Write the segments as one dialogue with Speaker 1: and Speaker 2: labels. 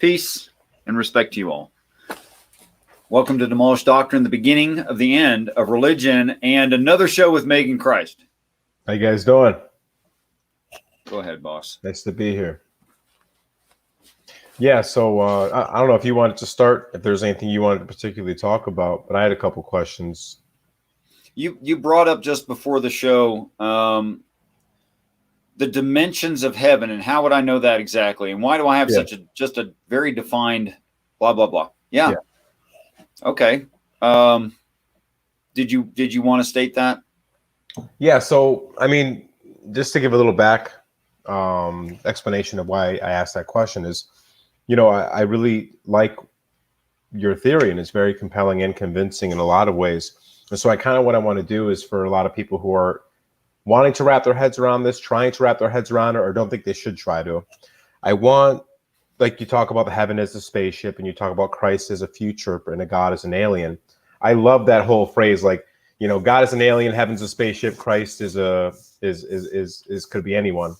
Speaker 1: Peace and respect to you all. Welcome to Demolished Doctrine, the beginning of the end of religion, and another show with Meagon Christ.
Speaker 2: How you guys doing?
Speaker 1: Go ahead, boss.
Speaker 2: Nice to be here. Yeah, so I don't know if you wanted to start, if there's anything you wanted to particularly talk about, but I had a couple questions.
Speaker 1: You brought up just before the show the dimensions of heaven, and how would I know that exactly? And why do I have such a very defined blah blah blah? Yeah. Okay. Did you want to state that?
Speaker 2: Yeah, so I mean, just to give a little back explanation of why I asked that question is, I really like your theory, and it's very compelling and convincing in a lot of ways. And so what I want to do is, for a lot of people who are wanting to wrap their heads around this, trying to wrap their heads around it, or don't think they should try to, I want, like, you talk about the heaven as a spaceship, and you talk about Christ as a future and a God as an alien. I love that whole phrase, like, God is an alien, heaven's a spaceship, Christ is could be anyone.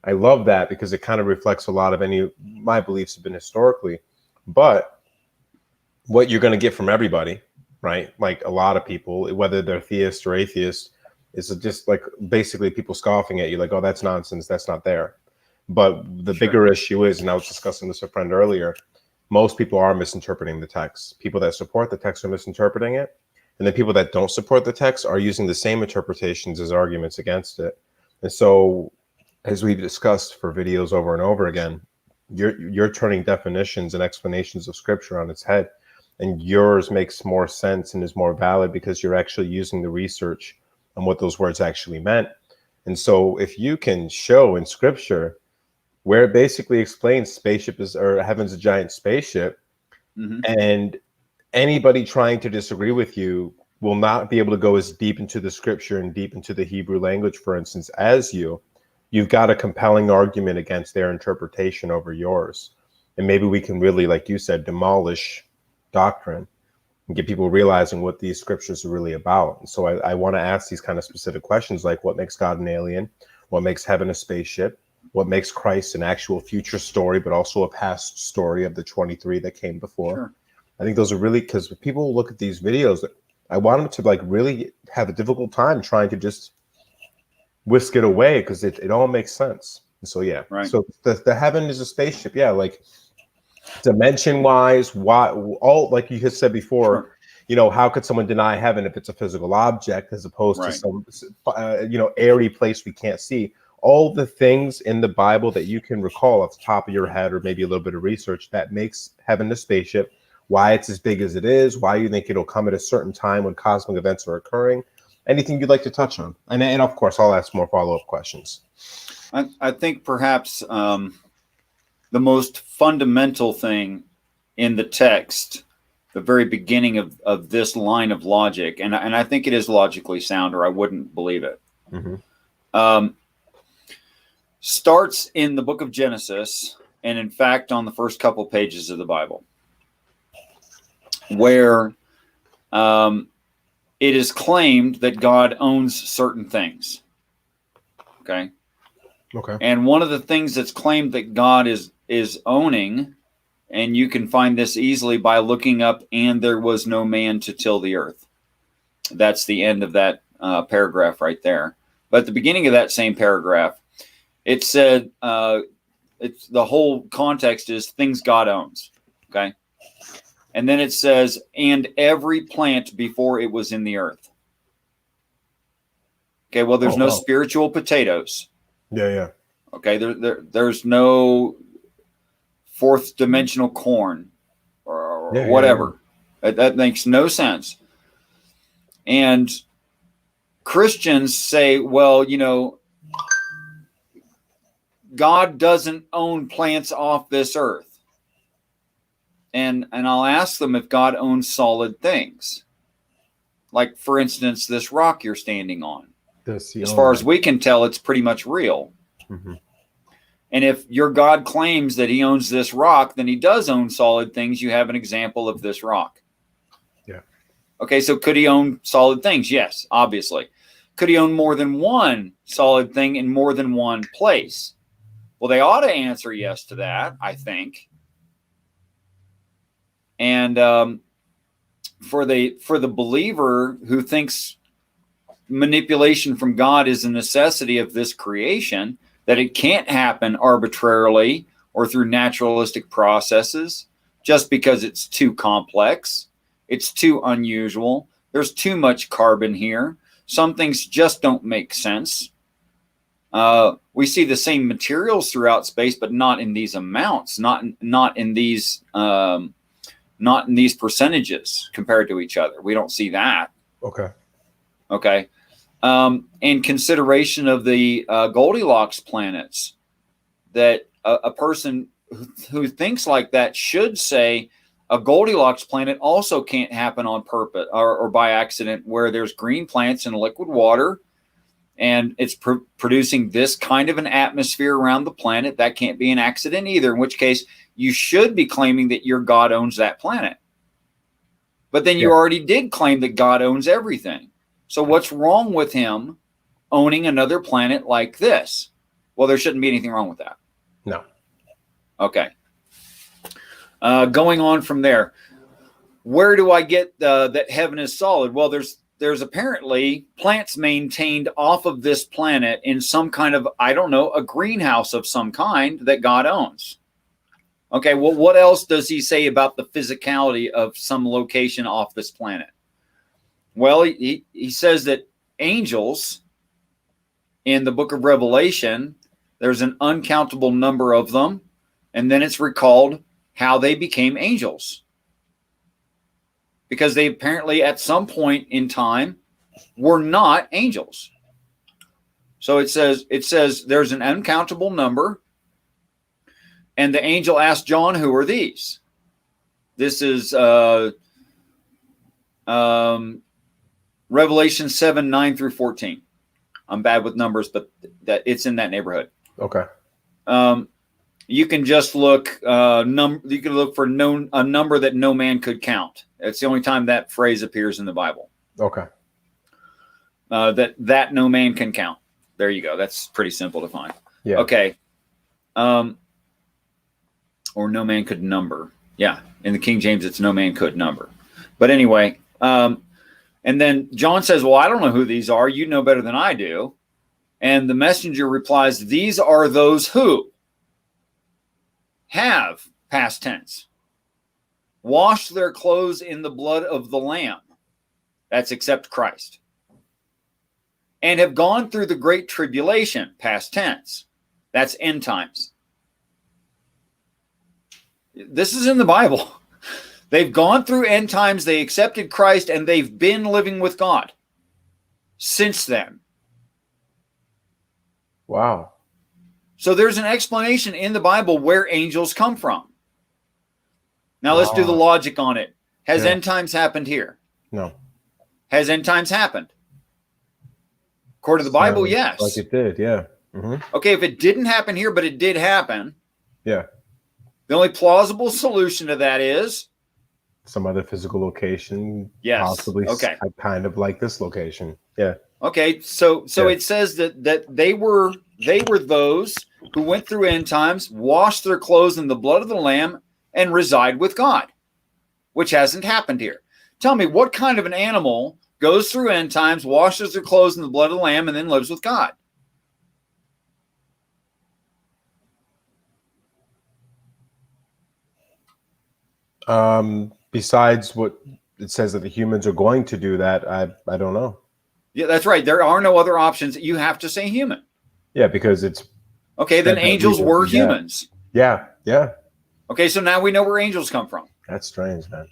Speaker 2: I love that because it kind of reflects a lot of my beliefs have been historically. But what you're going to get from everybody, right? Like a lot of people, whether they're theist or atheist, is just like basically people scoffing at you, like, oh, that's nonsense, that's not there. But the bigger issue is, and I was discussing this with a friend earlier, most people are misinterpreting the text. People that support the text are misinterpreting it. And the people that don't support the text are using the same interpretations as arguments against it. And so, as we've discussed for videos over and over again, you're turning definitions and explanations of scripture on its head. And yours makes more sense and is more valid because you're actually using the research on what those words actually meant. And so if you can show in scripture where it basically explains spaceship is, or heaven's a giant spaceship, and anybody trying to disagree with you will not be able to go as deep into the scripture and deep into the Hebrew language, for instance, as you've got a compelling argument against their interpretation over yours. And maybe we can really, like you said, demolish doctrine and get people realizing what these scriptures are really about. And so I want to ask these kind of specific questions, like what makes God an alien? What makes heaven a spaceship? What makes Christ an actual future story, but also a past story of the 23 that came before?
Speaker 1: Sure.
Speaker 2: I think those are really, because when people look at these videos, I want them to like really have a difficult time trying to just whisk it away, because it all makes sense. And so, yeah.
Speaker 1: Right.
Speaker 2: So the heaven is a spaceship. Yeah. Like, dimension wise, why, all, like you had said before, how could someone deny heaven if it's a physical object as opposed to some airy place we can't see? All the things in the Bible that you can recall off the top of your head, or maybe a little bit of research, that makes heaven a spaceship, why it's as big as it is, why you think it'll come at a certain time when cosmic events are occurring. Anything you'd like to touch on? And of course, I'll ask more follow-up questions.
Speaker 1: I think perhaps the most fundamental thing in the text, the very beginning of this line of logic, and I think it is logically sound, or I wouldn't believe it, starts in the book of Genesis, and in fact on the first couple pages of the Bible, where it is claimed that God owns certain things. Okay. And one of the things that's claimed that God is owning, and you can find this easily by looking up, and there was no man to till the earth. That's the end of that paragraph right there. But at the beginning of that same paragraph, it said, it's the whole context is things God owns. Okay. And then it says, and every plant before it was in the earth. Okay. Well, there's no spiritual potatoes.
Speaker 2: Yeah.
Speaker 1: Okay. There's no fourth dimensional corn or whatever. That makes no sense. And Christians say, well, God doesn't own plants off this earth. And I'll ask them if God owns solid things. Like, for instance, this rock you're standing on. As far as we can tell, it's pretty much real. And if your God claims that he owns this rock, then he does own solid things. You have an example of this rock.
Speaker 2: Yeah.
Speaker 1: Okay, so could he own solid things? Yes, obviously. Could he own more than one solid thing in more than one place? Well, they ought to answer yes to that, I think. And for the believer who thinks manipulation from God is a necessity of this creation, that it can't happen arbitrarily or through naturalistic processes just because it's too complex, it's too unusual, there's too much carbon here, some things just don't make sense. We see the same materials throughout space, but not in these amounts, not in these percentages compared to each other. We don't see that. Okay. In consideration of the Goldilocks planets, that a person who thinks like that should say a Goldilocks planet also can't happen on purpose or by accident, where there's green plants and liquid water, and it's producing this kind of an atmosphere around the planet. That can't be an accident either, in which case you should be claiming that your God owns that planet. But then you already did claim that God owns everything. So what's wrong with him owning another planet like this? Well, there shouldn't be anything wrong with that.
Speaker 2: No.
Speaker 1: Okay. Going on from there, where do I get that heaven is solid? Well, there's apparently plants maintained off of this planet in some kind of, I don't know, a greenhouse of some kind that God owns. Okay, well, what else does he say about the physicality of some location off this planet? Well, he says that angels in the book of Revelation, there's an uncountable number of them, and then it's recalled how they became angels. Because they apparently at some point in time were not angels. So it says there's an uncountable number, and the angel asked John, who are these? This is Revelation 7:9-14. I'm bad with numbers, but that it's in that neighborhood.
Speaker 2: Okay.
Speaker 1: You can just look. You can look for a number that no man could count. It's the only time that phrase appears in the Bible.
Speaker 2: Okay.
Speaker 1: That no man can count. There you go. That's pretty simple to find.
Speaker 2: Yeah.
Speaker 1: Okay. Or no man could number. Yeah. In the King James, it's no man could number. But anyway, and then John says, well, I don't know who these are. You know better than I do. And the messenger replies, these are those who have, past tense, washed their clothes in the blood of the Lamb. That's except Christ. And have gone through the great tribulation, past tense. That's end times. This is in the Bible. They've gone through end times, they accepted Christ, and they've been living with God since then.
Speaker 2: Wow.
Speaker 1: So there's an explanation in the Bible where angels come from. Now let's do the logic on it. Has end times happened here?
Speaker 2: No.
Speaker 1: Has end times happened? According to the Bible, yes.
Speaker 2: Like it did, yeah. Mm-hmm.
Speaker 1: Okay, if it didn't happen here, but it did happen.
Speaker 2: Yeah.
Speaker 1: The only plausible solution to that is
Speaker 2: some other physical location.
Speaker 1: Yes.
Speaker 2: Possibly.
Speaker 1: Okay.
Speaker 2: Kind of like this location. Yeah.
Speaker 1: Okay. So it says that they were those who went through end times, washed their clothes in the blood of the Lamb, and reside with God, which hasn't happened here. Tell me, what kind of an animal goes through end times, washes their clothes in the blood of the Lamb, and then lives with God?
Speaker 2: Besides what it says that the humans are going to do that, I don't know.
Speaker 1: Yeah, that's right. There are no other options. You have to say human.
Speaker 2: Yeah, because it's
Speaker 1: okay. Then angels were humans.
Speaker 2: Yeah, yeah.
Speaker 1: Okay, so now we know where angels come from.
Speaker 2: That's strange, man.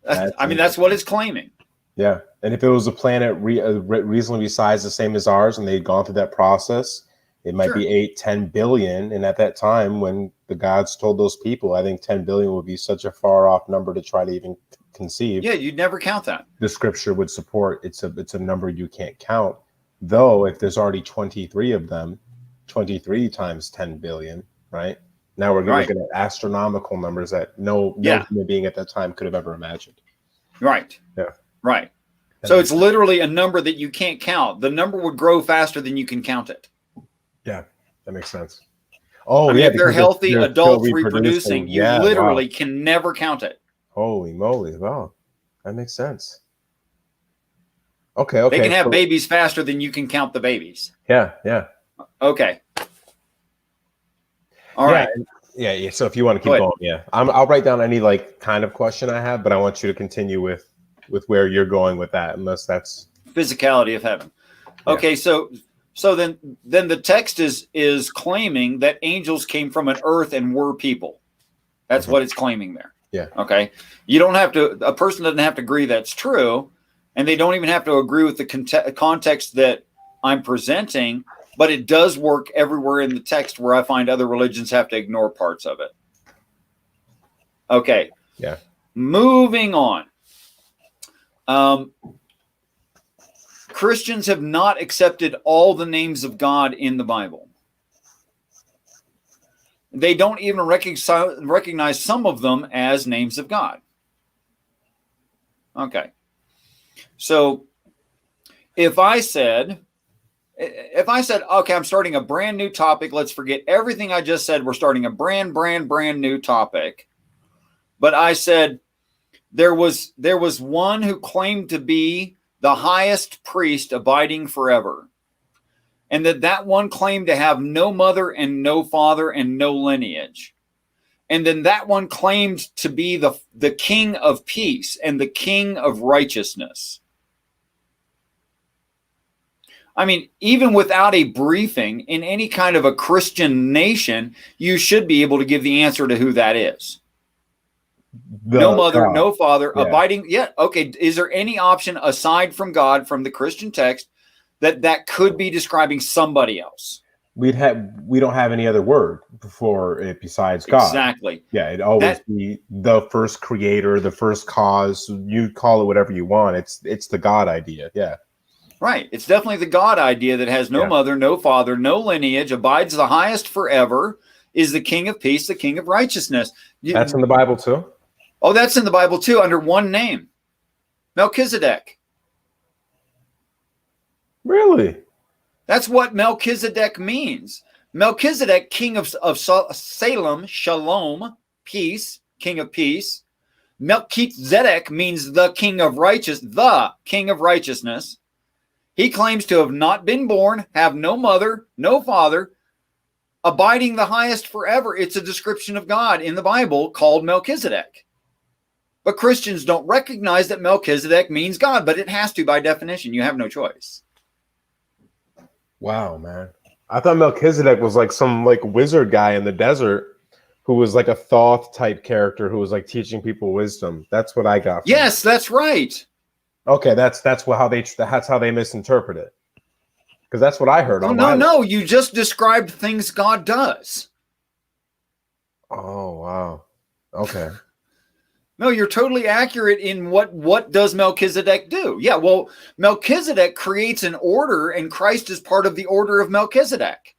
Speaker 1: That's what it's claiming.
Speaker 2: Yeah, and if it was a planet reasonably sized the same as ours, and they'd gone through that process, it might be 8-10 billion. And at that time, when the gods told those people, I think 10 billion would be such a far off number to try to even conceive.
Speaker 1: Yeah, you'd never count that.
Speaker 2: The scripture would support it's a number you can't count. Though if there's already 23 of them, 23 times 10 billion, right? Now we're looking at astronomical numbers that no human being at that time could have ever imagined.
Speaker 1: Right.
Speaker 2: Yeah.
Speaker 1: Right. So it's literally a number that you can't count. The number would grow faster than you can count it.
Speaker 2: Yeah, that makes sense. Oh,
Speaker 1: I mean,
Speaker 2: yeah,
Speaker 1: if they're
Speaker 2: because
Speaker 1: healthy
Speaker 2: they're still
Speaker 1: adults reproducing, you
Speaker 2: Yeah,
Speaker 1: literally
Speaker 2: wow.
Speaker 1: can never count it.
Speaker 2: Holy moly. Wow. That makes sense. Okay,
Speaker 1: They
Speaker 2: okay.
Speaker 1: can have
Speaker 2: So,
Speaker 1: babies faster than you can count the babies.
Speaker 2: yeah, yeah.
Speaker 1: Okay. All
Speaker 2: Yeah,
Speaker 1: right.
Speaker 2: yeah. So if you want to
Speaker 1: Go
Speaker 2: keep
Speaker 1: ahead.
Speaker 2: going, yeah. I'll write down any like kind of question I have, but I want you to continue with where you're going with that, unless that's
Speaker 1: Physicality of heaven. Okay, so then the text is claiming that angels came from an earth and were people. That's what it's claiming there.
Speaker 2: Yeah.
Speaker 1: Okay. You don't have to, a person doesn't have to agree that's true, and they don't even have to agree with the context that I'm presenting, but it does work everywhere in the text where I find other religions have to ignore parts of it. Okay.
Speaker 2: Yeah.
Speaker 1: Moving on. Christians have not accepted all the names of God in the Bible. They don't even recognize some of them as names of God. Okay. So if I said, okay, I'm starting a brand new topic. Let's forget everything I just said. We're starting a brand new topic. But I said there was one who claimed to be the highest priest abiding forever. And that one claimed to have no mother and no father and no lineage. And then that one claimed to be the king of peace and the king of righteousness. I mean, even without a briefing in any kind of a Christian nation, you should be able to give the answer to who that is. No mother, no father, abiding. Yeah, okay. Is there any option aside from God, from the Christian text, that could be describing somebody else?
Speaker 2: We don't have any other word for it besides God.
Speaker 1: Exactly.
Speaker 2: Yeah, it'd always be the first creator, the first cause. You call it whatever you want. It's the God idea. Yeah.
Speaker 1: Right. It's definitely the God idea that has no mother, no father, no lineage, abides the highest forever, is the king of peace, the king of righteousness.
Speaker 2: That's in the Bible too?
Speaker 1: Oh, that's in the Bible too, under one name, Melchizedek.
Speaker 2: Really?
Speaker 1: That's what Melchizedek means. Melchizedek, king of Salem, shalom, peace, king of peace. Melchizedek means the king of righteousness. He claims to have not been born, have no mother, no father, abiding the highest forever. It's a description of God in the Bible called Melchizedek. But Christians don't recognize that Melchizedek means God, but it has to by definition. You have no choice.
Speaker 2: Wow, man. I thought Melchizedek was like some like wizard guy in the desert who was like a Thoth type character who was like teaching people wisdom. That's what I got.
Speaker 1: Yes, that's right.
Speaker 2: Okay, that's how they misinterpret it. Because that's what I heard.
Speaker 1: Oh, no, you just described things God does.
Speaker 2: Oh, wow. Okay.
Speaker 1: No, you're totally accurate in what does Melchizedek do? Yeah, well, Melchizedek creates an order, and Christ is part of the order of Melchizedek.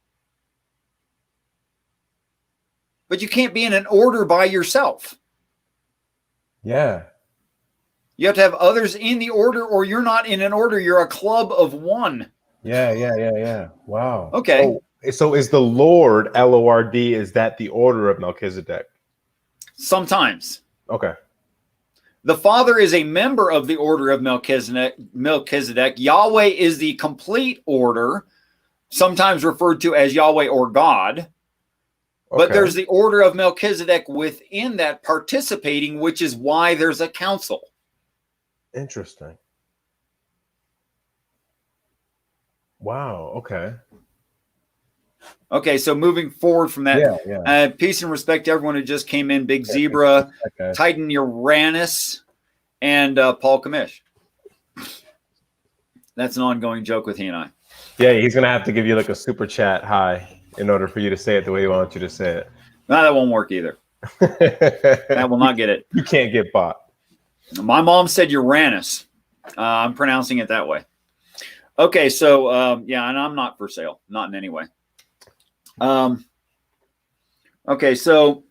Speaker 1: But you can't be in an order by yourself.
Speaker 2: Yeah.
Speaker 1: You have to have others in the order, or you're not in an order. You're a club of one.
Speaker 2: Yeah. Wow.
Speaker 1: Okay.
Speaker 2: So is the Lord, Lord, is that the order of Melchizedek?
Speaker 1: Sometimes.
Speaker 2: Okay.
Speaker 1: The Father is a member of the order of Melchizedek. Yahweh is the complete order, sometimes referred to as Yahweh or God. Okay. But there's the order of Melchizedek within that participating, which is why there's a council.
Speaker 2: Interesting. Wow. Okay.
Speaker 1: Okay, so moving forward from that, peace and respect to everyone who just came in. Big Zebra, Titan Uranus, and Paul Kamish. That's an ongoing joke with he and I.
Speaker 2: Yeah, he's going to have to give you like a super chat hi in order for you to say it the way he wants you to say it.
Speaker 1: No, that won't work either. That will not get it.
Speaker 2: You can't get bought.
Speaker 1: My mom said Uranus. I'm pronouncing it that way. Okay, so, and I'm not for sale. Not in any way. Okay, so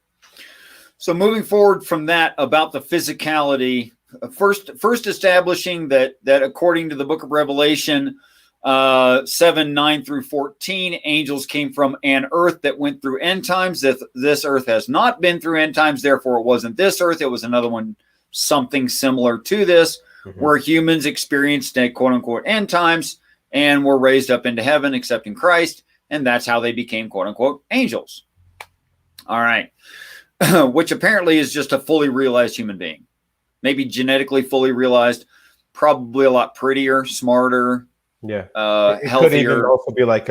Speaker 1: moving forward from that about the physicality, first establishing that according to the book of Revelation, 7, 9 through 14, angels came from an earth that went through end times. This earth has not been through end times, therefore it wasn't this earth. It was another one, something similar to this, where humans experienced a quote-unquote end times and were raised up into heaven, accepting Christ, and that's how they became quote-unquote angels. All right. Which apparently is just a fully realized human being. Maybe genetically fully realized, probably a lot prettier, smarter,
Speaker 2: it
Speaker 1: healthier.
Speaker 2: Could even also be like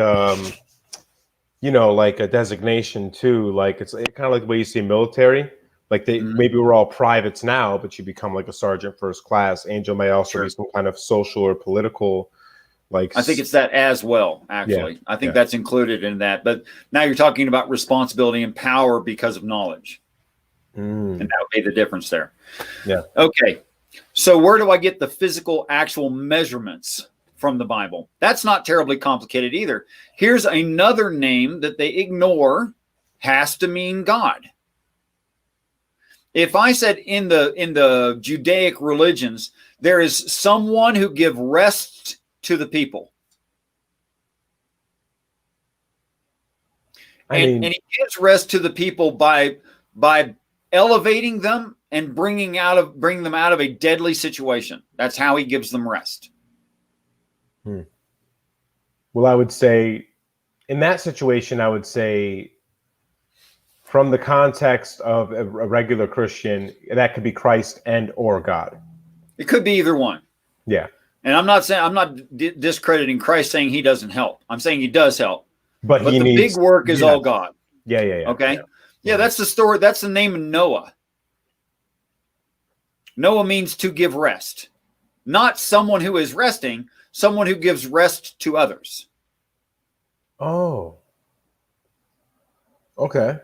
Speaker 2: like a designation too. Like it's kind of like the way you see military. Like maybe we're all privates now, but you become like a sergeant first class. Angel may also be some kind of social or political. Like
Speaker 1: I think it's that as well. Actually, I think that's included in that. But now you're talking about responsibility and power because of knowledge, and that would be the difference there.
Speaker 2: Yeah.
Speaker 1: Okay. So where do I get the physical, actual measurements from the Bible? That's not terribly complicated either. Here's another name that they ignore, has to mean God. If I said in the Judaic religions, there is someone who give rest to the people. And he gives rest to the people by elevating them and bringing them out of a deadly situation. That's how he gives them rest.
Speaker 2: Well, I would say in that situation, I would say from the context of a regular Christian, that could be Christ and or God.
Speaker 1: It could be either one.
Speaker 2: Yeah.
Speaker 1: And I'm not discrediting Christ saying he doesn't help. I'm saying he does help. But the big work is all God.
Speaker 2: Yeah.
Speaker 1: Okay? Yeah, that's the story. That's the name of Noah. Noah means to give rest. Not someone who is resting, someone who gives rest to others.
Speaker 2: Oh. Okay.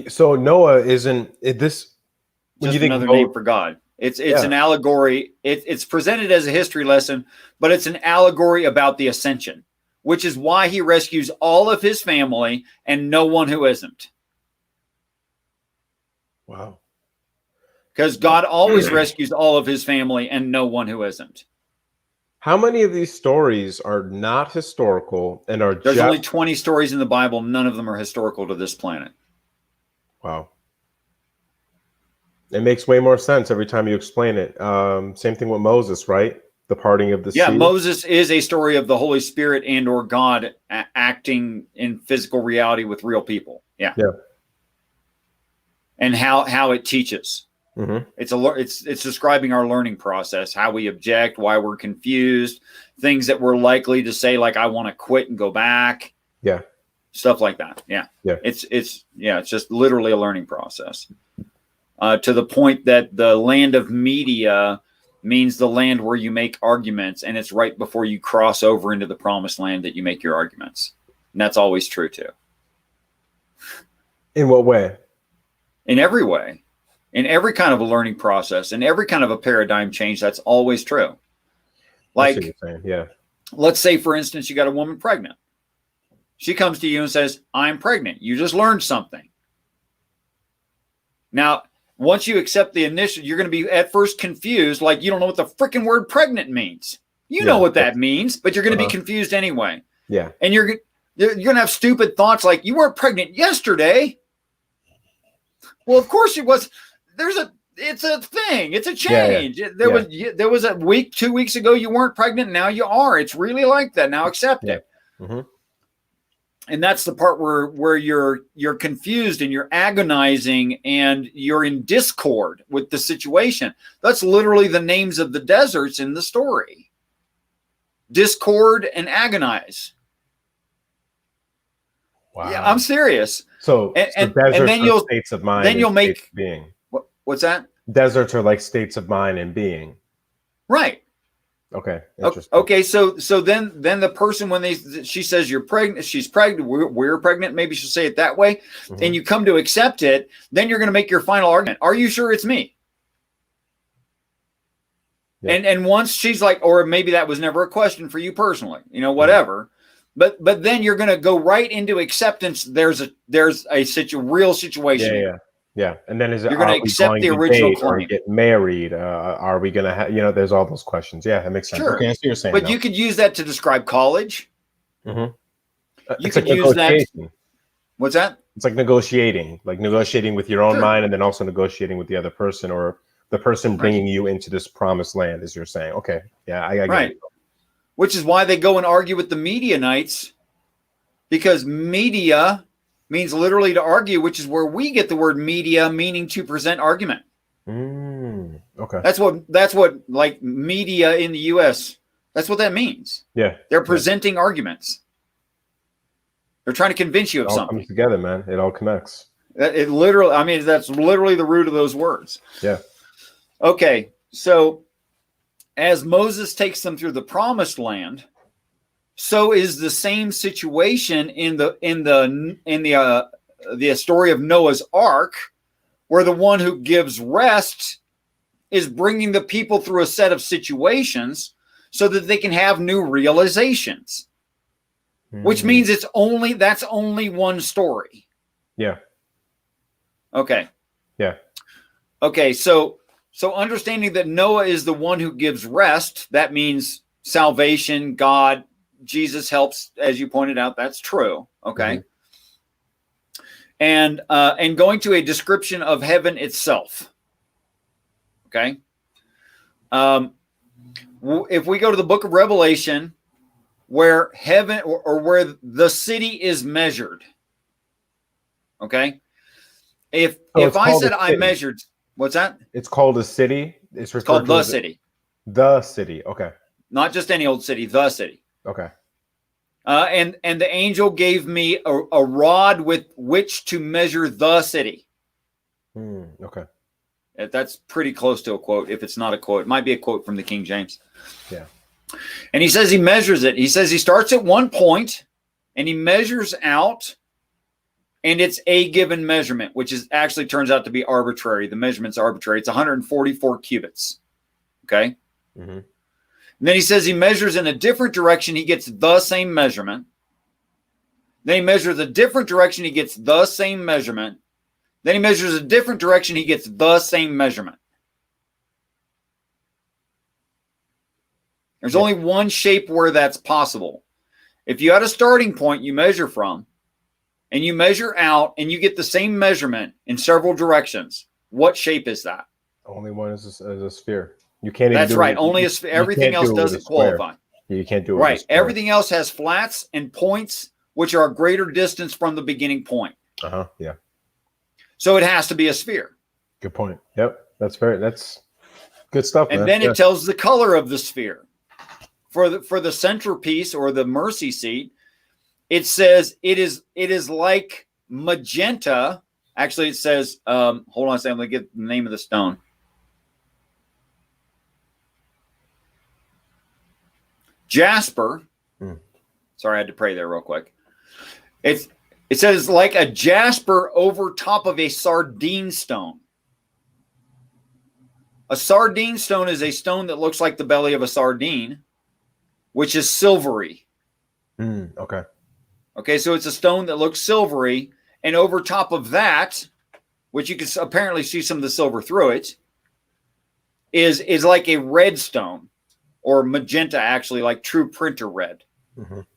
Speaker 2: So Noah isn't this
Speaker 1: just another name for God. It's an allegory. It's presented as a history lesson, but it's an allegory about the ascension, which is why he rescues all of his family and no one who isn't.
Speaker 2: Wow.
Speaker 1: Because God always rescues all of his family and no one who isn't.
Speaker 2: How many of these stories are not historical and are
Speaker 1: There's only 20 stories in the Bible. None of them are historical to this planet.
Speaker 2: Wow. It makes way more sense every time you explain it. Same thing with Moses, right? The parting of the sea.
Speaker 1: Yeah, Moses is a story of the Holy Spirit and or God acting in physical reality with real people. Yeah. And how it teaches. It's describing our learning process, how we object, why we're confused, things that we're likely to say, like I want to quit and go back.
Speaker 2: Yeah.
Speaker 1: Stuff like that. Yeah. It's just literally a learning process. To the point that the land of media means the land where you make arguments, and it's right before you cross over into the promised land that you make your arguments. And that's always true too.
Speaker 2: In what way?
Speaker 1: In every way. In every kind of a learning process, in every kind of a paradigm change, that's always true. Like, let's say, for instance, you got a woman pregnant. She comes to you and says, I'm pregnant. You just learned something. Now, once you accept the initial, you're going to be at first confused, like you don't know what the freaking word pregnant means. You know what that means, but you're going to be confused anyway.
Speaker 2: Yeah.
Speaker 1: And you're going to have stupid thoughts like, you weren't pregnant yesterday. Well, of course it was. It's a thing. It's a change. There was a week, 2 weeks ago, you weren't pregnant. Now you are. It's really like that. Now accept it. And that's the part where you're confused and you're agonizing and you're in discord with the situation. That's literally the names of the deserts in the story. Discord and agonize.
Speaker 2: Wow.
Speaker 1: Yeah, I'm serious.
Speaker 2: So deserts then you'll states of mind.
Speaker 1: Then you'll make
Speaker 2: being.
Speaker 1: What's that?
Speaker 2: Deserts are like states of mind and being.
Speaker 1: Right.
Speaker 2: Okay. Interesting.
Speaker 1: Okay. So then the person, when she says you're pregnant, she's pregnant, we're pregnant, maybe she'll say it that way, and you come to accept it, then you're going to make your final argument. Are you sure it's me? Yeah. And once she's like, or maybe that was never a question for you personally, whatever. But then you're going to go right into acceptance. There's a real situation.
Speaker 2: Yeah, and then
Speaker 1: you're going to accept the original claim
Speaker 2: or get married? Are we going to have? There's all those questions. Yeah, that makes sense.
Speaker 1: Sure.
Speaker 2: Okay, I see what you're saying.
Speaker 1: But you could use that to describe college.
Speaker 2: Mm-hmm.
Speaker 1: You could use that. What's that?
Speaker 2: It's like negotiating with your own mind, and then also negotiating with the other person, or the person bringing you into this promised land, as you're saying. Okay, yeah, I get it.
Speaker 1: Which is why they go and argue with the Meagionites, because media means literally to argue, which is where we get the word media, meaning to present argument.
Speaker 2: Okay,
Speaker 1: that's what like media in the U.S. That's what that means.
Speaker 2: Yeah,
Speaker 1: they're presenting arguments. They're trying to convince you of something. It all
Speaker 2: comes together, man. It all connects.
Speaker 1: It literally, I mean, that's literally the root of those words.
Speaker 2: Yeah.
Speaker 1: Okay, so as Moses takes them through the promised land, so is the same situation in the story of Noah's Ark, where the one who gives rest is bringing the people through a set of situations so that they can have new realizations. Which means that's only one story.
Speaker 2: Yeah.
Speaker 1: Okay.
Speaker 2: Yeah.
Speaker 1: Okay, so understanding that Noah is the one who gives rest, that means salvation, God, Jesus helps, as you pointed out, that's true. Okay. And going to a description of heaven itself. Okay. If we go to the book of Revelation, where heaven or where the city is measured. Okay. If I said I measured, what's that?
Speaker 2: It's called a city. It's
Speaker 1: called the city.
Speaker 2: The city. Okay.
Speaker 1: Not just any old city, the city.
Speaker 2: Okay.
Speaker 1: And the angel gave me a rod with which to measure the city.
Speaker 2: Okay.
Speaker 1: That's pretty close to a quote. If it's not a quote, it might be a quote from the King James.
Speaker 2: Yeah.
Speaker 1: And he says he measures it. He says he starts at one point and he measures out, and it's a given measurement, which is actually turns out to be arbitrary. The measurement's arbitrary. It's 144 cubits. Okay. And then he says he measures in a different direction. He gets the same measurement. Then he measures a different direction. He gets the same measurement. Then he measures a different direction. He gets the same measurement. There's only one shape where that's possible. If you had a starting point you measure from, and you measure out, and you get the same measurement in several directions, what shape is that?
Speaker 2: Only one is a sphere. You can't.
Speaker 1: That's right. Only a sphere. Everything else doesn't qualify.
Speaker 2: You can't do it.
Speaker 1: Right. Everything else has flats and points, which are a greater distance from the beginning point.
Speaker 2: Yeah.
Speaker 1: So it has to be a sphere.
Speaker 2: Good point. Yep. That's good stuff.
Speaker 1: And then it tells the color of the sphere. For the centerpiece or the mercy seat, it says it is like magenta. Actually, it says, hold on a second, I'm going to get the name of the stone. Jasper. Sorry, I had to pray there real quick. It says like a jasper over top of a sardine stone. A sardine stone is a stone that looks like the belly of a sardine, which is silvery.
Speaker 2: Okay.
Speaker 1: Okay, so it's a stone that looks silvery, and over top of that, which you can apparently see some of the silver through it, is like a red stone, or magenta, actually, like true printer red.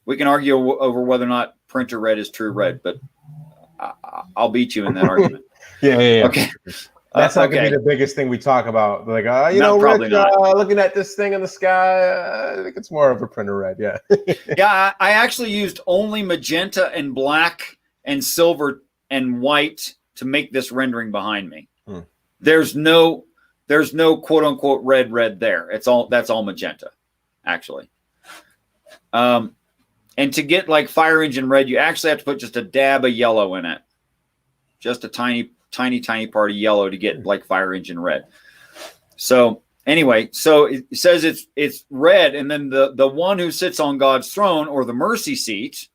Speaker 1: We can argue over whether or not printer red is true red, but I'll beat you in that argument.
Speaker 2: Yeah.
Speaker 1: Okay.
Speaker 2: That's not going to be the biggest thing we talk about. Like,
Speaker 1: probably
Speaker 2: Rich,
Speaker 1: not.
Speaker 2: Looking at this thing in the sky, I think it's more of a printer red. Yeah.
Speaker 1: Yeah, I actually used only magenta and black and silver and white to make this rendering behind me. There's no quote unquote red there. That's all magenta, actually. And to get like fire engine red, you actually have to put just a dab of yellow in it. Just a tiny part of yellow to get like fire engine red. So anyway, so it says it's red, and then the one who sits on God's throne, or the mercy seat,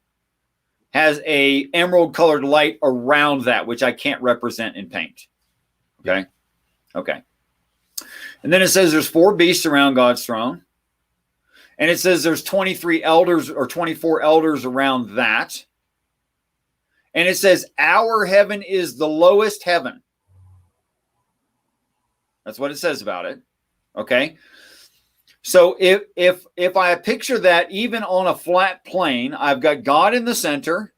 Speaker 1: has a emerald colored light around that, which I can't represent in paint. Okay. And then it says there's 4 beasts around God's throne. And it says there's 23 elders or 24 elders around that. And it says our heaven is the lowest heaven. That's what it says about it. Okay. So if I picture that even on a flat plane, I've got God in the center.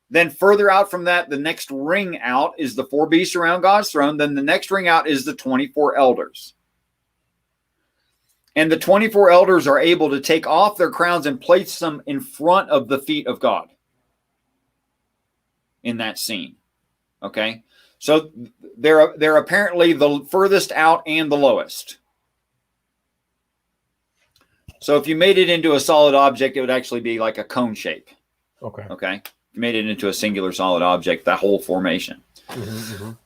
Speaker 1: Then further out from that, the next ring out is the 4 beasts around God's throne. Then the next ring out is the 24 elders. And the 24 elders are able to take off their crowns and place them in front of the feet of God in that scene. Okay? So they're apparently the furthest out and the lowest. So if you made it into a solid object, it would actually be like a cone shape.
Speaker 2: Okay.
Speaker 1: Okay? You made it into a singular solid object, that whole formation.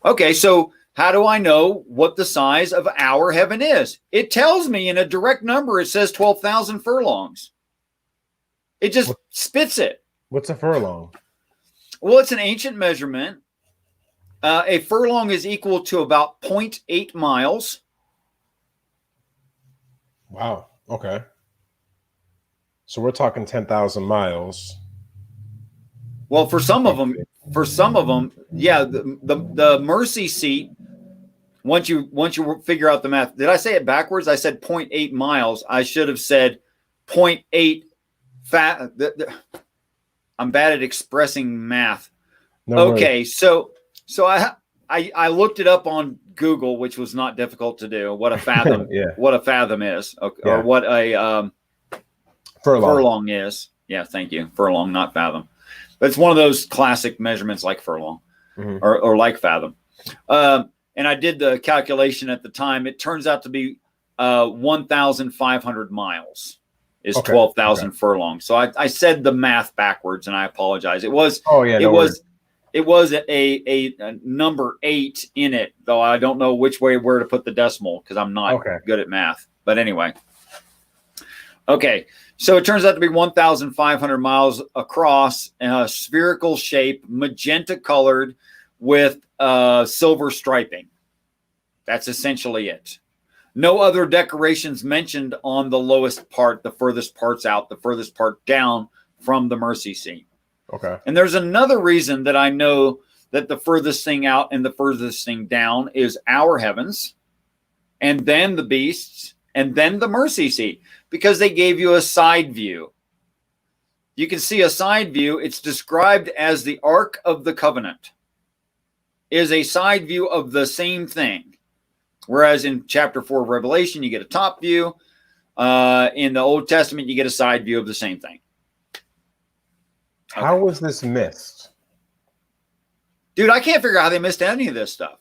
Speaker 1: Okay, so how do I know what the size of our heaven is? It tells me in a direct number. It says 12,000 furlongs. It just spits it.
Speaker 2: What's a furlong?
Speaker 1: Well, it's an ancient measurement. A furlong is equal to about 0.8 miles.
Speaker 2: Wow. Okay. So we're talking 10,000 miles.
Speaker 1: Well, for some of them, yeah, the mercy seat. Once you figure out the math, did I say it backwards? I said 0.8 miles. I should have said 0.8 fat. I'm bad at expressing math.
Speaker 2: No
Speaker 1: okay, worries. So I looked it up on Google, which was not difficult to do. What a fathom, what a fathom is, or what a furlong is. Yeah, thank you. Furlong, not fathom. But it's one of those classic measurements like furlong or like fathom. And I did the calculation at the time. It turns out to be 1,500 miles is 12,000 furlongs. So I said the math backwards, and I apologize. It was it was a number 8 in it, though I don't know where to put the decimal because I'm not good at math. But anyway. Okay, so it turns out to be 1,500 miles across, spherical shape, magenta colored with silver striping. That's essentially it. No other decorations mentioned on the lowest part, the furthest parts out, the furthest part down from the mercy seat.
Speaker 2: Okay.
Speaker 1: And there's another reason that I know that the furthest thing out and the furthest thing down is our heavens, and then the beasts, and then the mercy seat, because they gave you a side view. You can see a side view. It's described as the Ark of the Covenant, is a side view of the same thing. Whereas in chapter 4 of Revelation, you get a top view. In the Old Testament, you get a side view of the same thing.
Speaker 2: How was this missed?
Speaker 1: Dude, I can't figure out how they missed any of this stuff.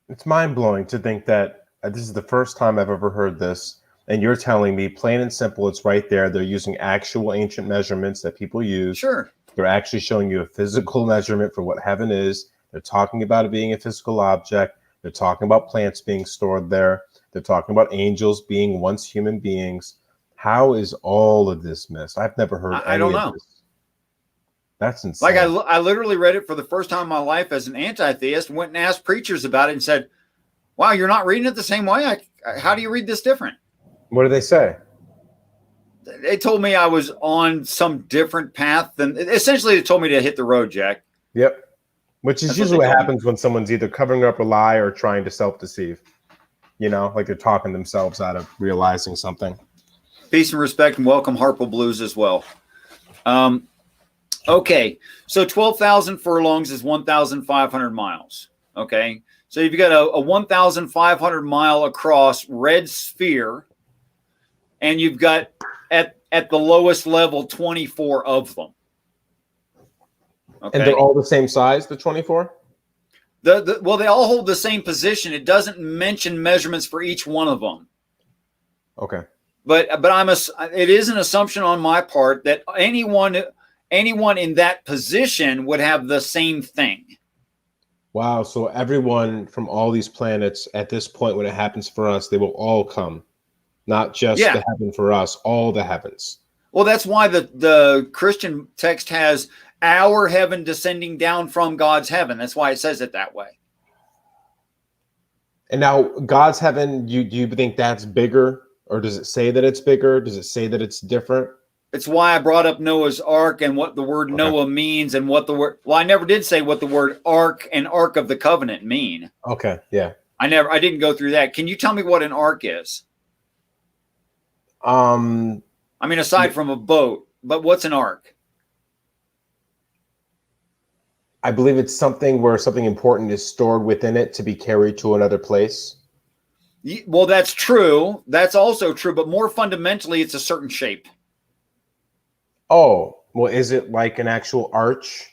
Speaker 2: It's mind-blowing to think that this is the first time I've ever heard this, and you're telling me plain and simple it's right there. They're using actual ancient measurements that people use.
Speaker 1: Sure.
Speaker 2: They're actually showing you a physical measurement for what heaven is. They're talking about it being a physical object. They're talking about plants being stored there. They're talking about angels being once human beings. How is all of this missed? I've never heard
Speaker 1: I don't know.
Speaker 2: This. That's insane.
Speaker 1: Like I literally read it for the first time in my life as an anti-theist, went and asked preachers about it and said, wow, you're not reading it the same way? How do you read this different?
Speaker 2: What do they say?
Speaker 1: They told me I was on some different path than essentially they told me to hit the road, Jack.
Speaker 2: Yep. Which is usually what happens when someone's either covering up a lie or trying to self-deceive. You know, like they're talking themselves out of realizing something.
Speaker 1: Peace and respect, and welcome Harpo Blues as well. Okay, so 12,000 furlongs is 1,500 miles. Okay, so you've got a 1,500 mile across red sphere, and you've got at the lowest level 24 of them.
Speaker 2: Okay. And they're all the same size, the 24?
Speaker 1: Well, they all hold the same position. It doesn't mention measurements for each one of them.
Speaker 2: Okay.
Speaker 1: But it is an assumption on my part that anyone in that position would have the same thing.
Speaker 2: Wow. So everyone from all these planets at this point, when it happens for us, they will all come, not just the heaven for us, all the heavens.
Speaker 1: Well, that's why the Christian text has our heaven descending down from God's heaven. That's why it says it that way.
Speaker 2: And now God's heaven, do you think that's bigger, or does it say that it's bigger? Does it say that it's different?
Speaker 1: It's why I brought up Noah's Ark and what the word Noah means and what the word, well, I never did say what the word Ark and Ark of the Covenant mean.
Speaker 2: Okay. Yeah.
Speaker 1: I didn't go through that. Can you tell me what an ark is? I mean, aside from a boat, but what's an ark?
Speaker 2: I believe it's something where something important is stored within it to be carried to another place.
Speaker 1: Well, that's true. That's also true, but more fundamentally, it's a certain shape.
Speaker 2: Oh, well, is it like an actual arch?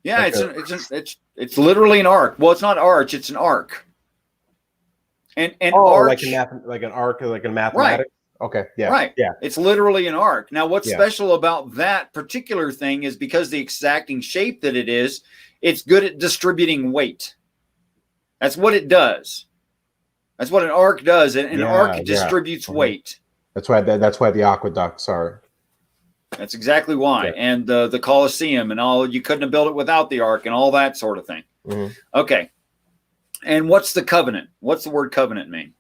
Speaker 1: Yeah, like it's literally an ark. Well, it's not arch; it's an ark. And arch,
Speaker 2: like an arc, like a mathematics. Right. Okay. Yeah.
Speaker 1: Right.
Speaker 2: Yeah.
Speaker 1: It's literally an arc. Now, what's special about that particular thing is because the exacting shape that it is, it's good at distributing weight. That's what it does. That's what an arc does. An arc distributes weight.
Speaker 2: That's why the aqueducts are.
Speaker 1: That's exactly why. Yeah. And the Colosseum and all, you couldn't have built it without the ark and all that sort of thing. Mm-hmm. Okay. And what's the covenant? What's the word covenant mean?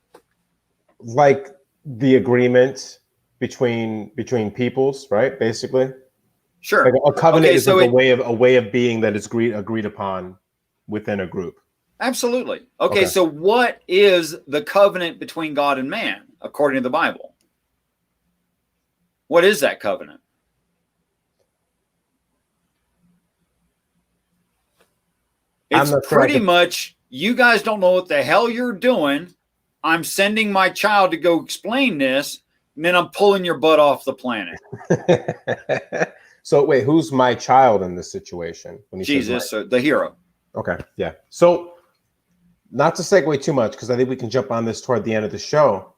Speaker 2: Like the agreement between peoples, right? Basically.
Speaker 1: Sure.
Speaker 2: Like a covenant is like a way of being that is agreed upon within a group.
Speaker 1: Absolutely. Okay, so what is the covenant between God and man, according to the Bible? What is that covenant? It's pretty much, you guys don't know what the hell you're doing. I'm sending my child to go explain this, and then I'm pulling your butt off the planet.
Speaker 2: So wait, who's my child in this situation? When he
Speaker 1: Jesus, the hero.
Speaker 2: Okay, yeah. So not to segue too much, because I think we can jump on this toward the end of the show.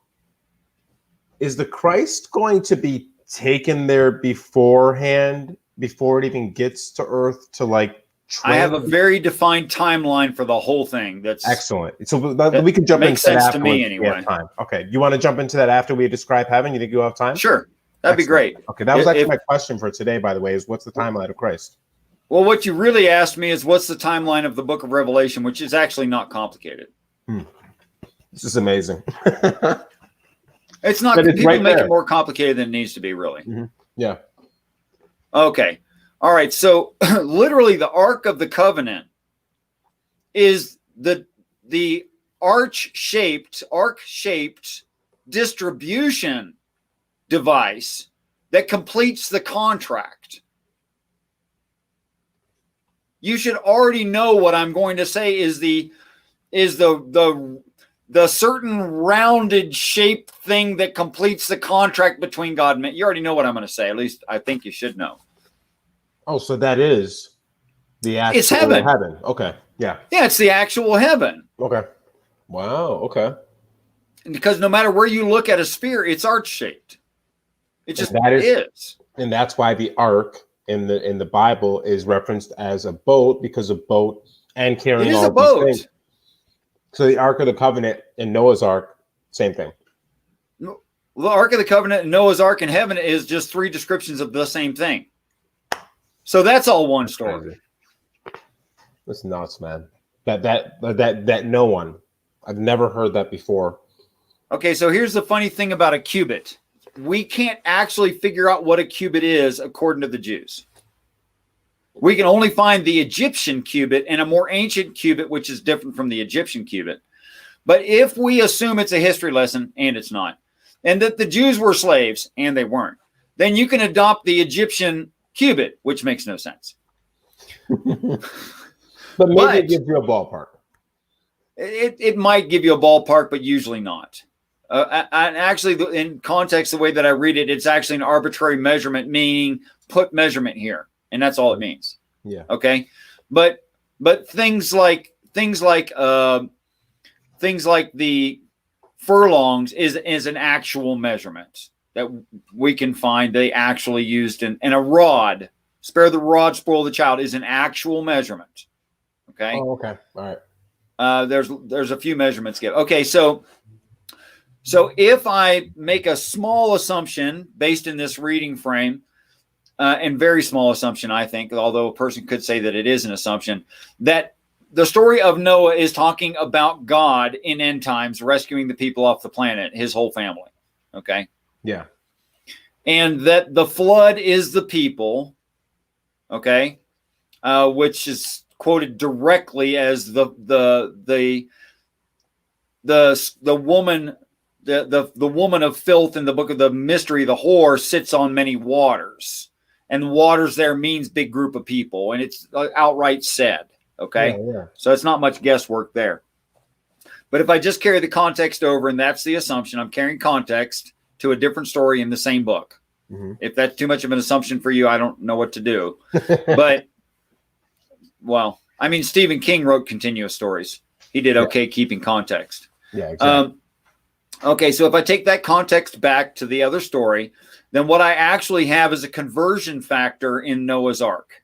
Speaker 2: Is the Christ going to be taken there beforehand, before it even gets to Earth to like train?
Speaker 1: I have a very defined timeline for the whole thing. That's
Speaker 2: excellent. So we can jump into that
Speaker 1: makes sense to me anyway.
Speaker 2: Time. Okay, you want to jump into that after we describe heaven? You think you'll have time?
Speaker 1: Sure, that'd be great.
Speaker 2: Okay, that was actually my question for today, by the way, is what's the timeline of Christ?
Speaker 1: Well, what you really asked me is what's the timeline of the book of Revelation, which is actually not complicated.
Speaker 2: This is amazing.
Speaker 1: It's not. People right make it more complicated than it needs to be, really.
Speaker 2: Mm-hmm. Yeah.
Speaker 1: Okay. All right. So literally the Ark of the Covenant is the arc-shaped distribution device that completes the contract. You should already know what I'm going to say is the certain rounded shape thing that completes the contract between God and man. You already know what I'm going to say. At least I think you should know.
Speaker 2: Oh, so that is the actual
Speaker 1: it's heaven.
Speaker 2: Okay. Yeah.
Speaker 1: Yeah, it's the actual heaven.
Speaker 2: Okay. Wow. Okay.
Speaker 1: Because no matter where you look at a sphere, it's arch-shaped. It just is.
Speaker 2: And that's why the ark in the Bible is referenced as a boat, because a boat and carrying all these things. So the Ark of the Covenant and Noah's Ark, same thing.
Speaker 1: Well, the Ark of the Covenant and Noah's Ark in heaven is just three descriptions of the same thing. So that's all one story.
Speaker 2: That's nuts, man. That no one. I've never heard that before.
Speaker 1: Okay, so here's the funny thing about a cubit. We can't actually figure out what a cubit is according to the Jews. We can only find the Egyptian cubit and a more ancient cubit, which is different from the Egyptian cubit. But if we assume it's a history lesson, and it's not, and that the Jews were slaves, and they weren't, then you can adopt the Egyptian cubit, which makes no sense.
Speaker 2: But maybe it gives you a ballpark.
Speaker 1: It might give you a ballpark, but usually not. Actually, in context, the way that I read it, it's actually an arbitrary measurement, meaning put measurement here, and that's all it means.
Speaker 2: Yeah.
Speaker 1: Okay. But things like the furlongs is an actual measurement that we can find. They actually used in a rod. Spare the rod, spoil the child is an actual measurement. Okay.
Speaker 2: Oh, okay. All right.
Speaker 1: There's a few measurements given. Okay, so if I make a small assumption based in this reading frame, and very small assumption, I think, although a person could say that it is an assumption, that the story of Noah is talking about God in end times rescuing the people off the planet, his whole family. Okay.
Speaker 2: Yeah.
Speaker 1: And that the flood is the people. Okay. Which is quoted directly as the the woman, the woman of filth in the book of the mystery, the whore, sits on many waters, and waters there means big group of people, and it's outright said. Okay, so it's not much guesswork there. But if I just carry the context over, and that's the assumption, I'm carrying context to a different story in the same book. If that's too much of an assumption for you, I don't know what to do. But, well, I mean, Stephen King wrote continuous stories. He did okay keeping context.
Speaker 2: Yeah, exactly.
Speaker 1: Okay, so if I take that context back to the other story, then what I actually have is a conversion factor in Noah's Ark,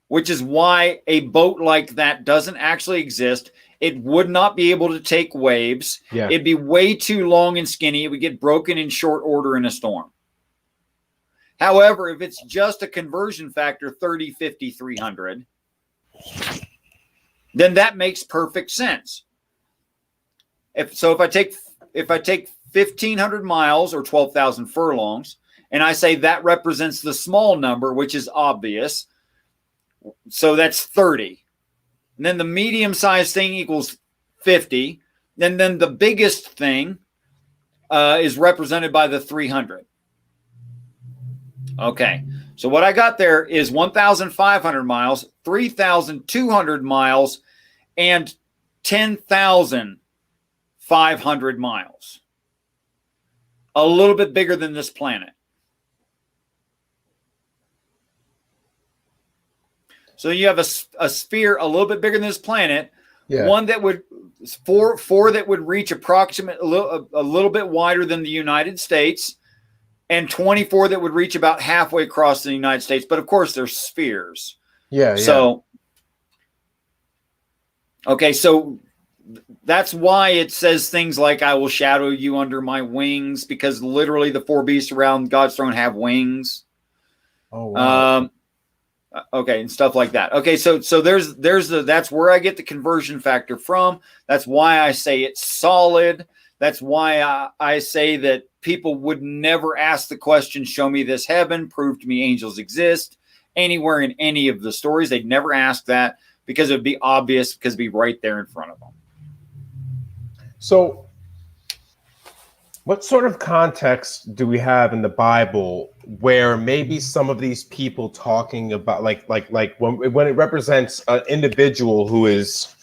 Speaker 1: which is why a boat like that doesn't actually exist. It would not be able to take waves.
Speaker 2: Yeah.
Speaker 1: It'd be way too long and skinny. It would get broken in short order in a storm. However, if it's just a conversion factor 30, 50, 300, then that makes perfect sense. If I take 1,500 miles or 12,000 furlongs, and I say that represents the small number, which is obvious, so that's 30. And then the medium-sized thing equals 50. And then the biggest thing is represented by the 300. Okay, so what I got there is 1,500 miles, 3,200 miles, and 10,500 miles. A little bit bigger than this planet. So you have a sphere a little bit bigger than this planet, one that would four that would reach approximately a little bit wider than the United States, and 24 that would reach about halfway across the United States. But of course, they're spheres.
Speaker 2: Yeah.
Speaker 1: So, okay, so that's why it says things like, "I will shadow you under my wings," because literally the four beasts around God's throne have wings.
Speaker 2: Oh wow.
Speaker 1: Okay, and stuff like that. Okay, so that's where I get the conversion factor from. That's why I say it's solid. That's why I say that people would never ask the question, "Show me this heaven, prove to me angels exist," anywhere in any of the stories. They'd never ask that because it would be obvious, because it'd be right there in front of them.
Speaker 2: So, what sort of context do we have in the Bible where maybe some of these people talking about, like when it represents an individual who is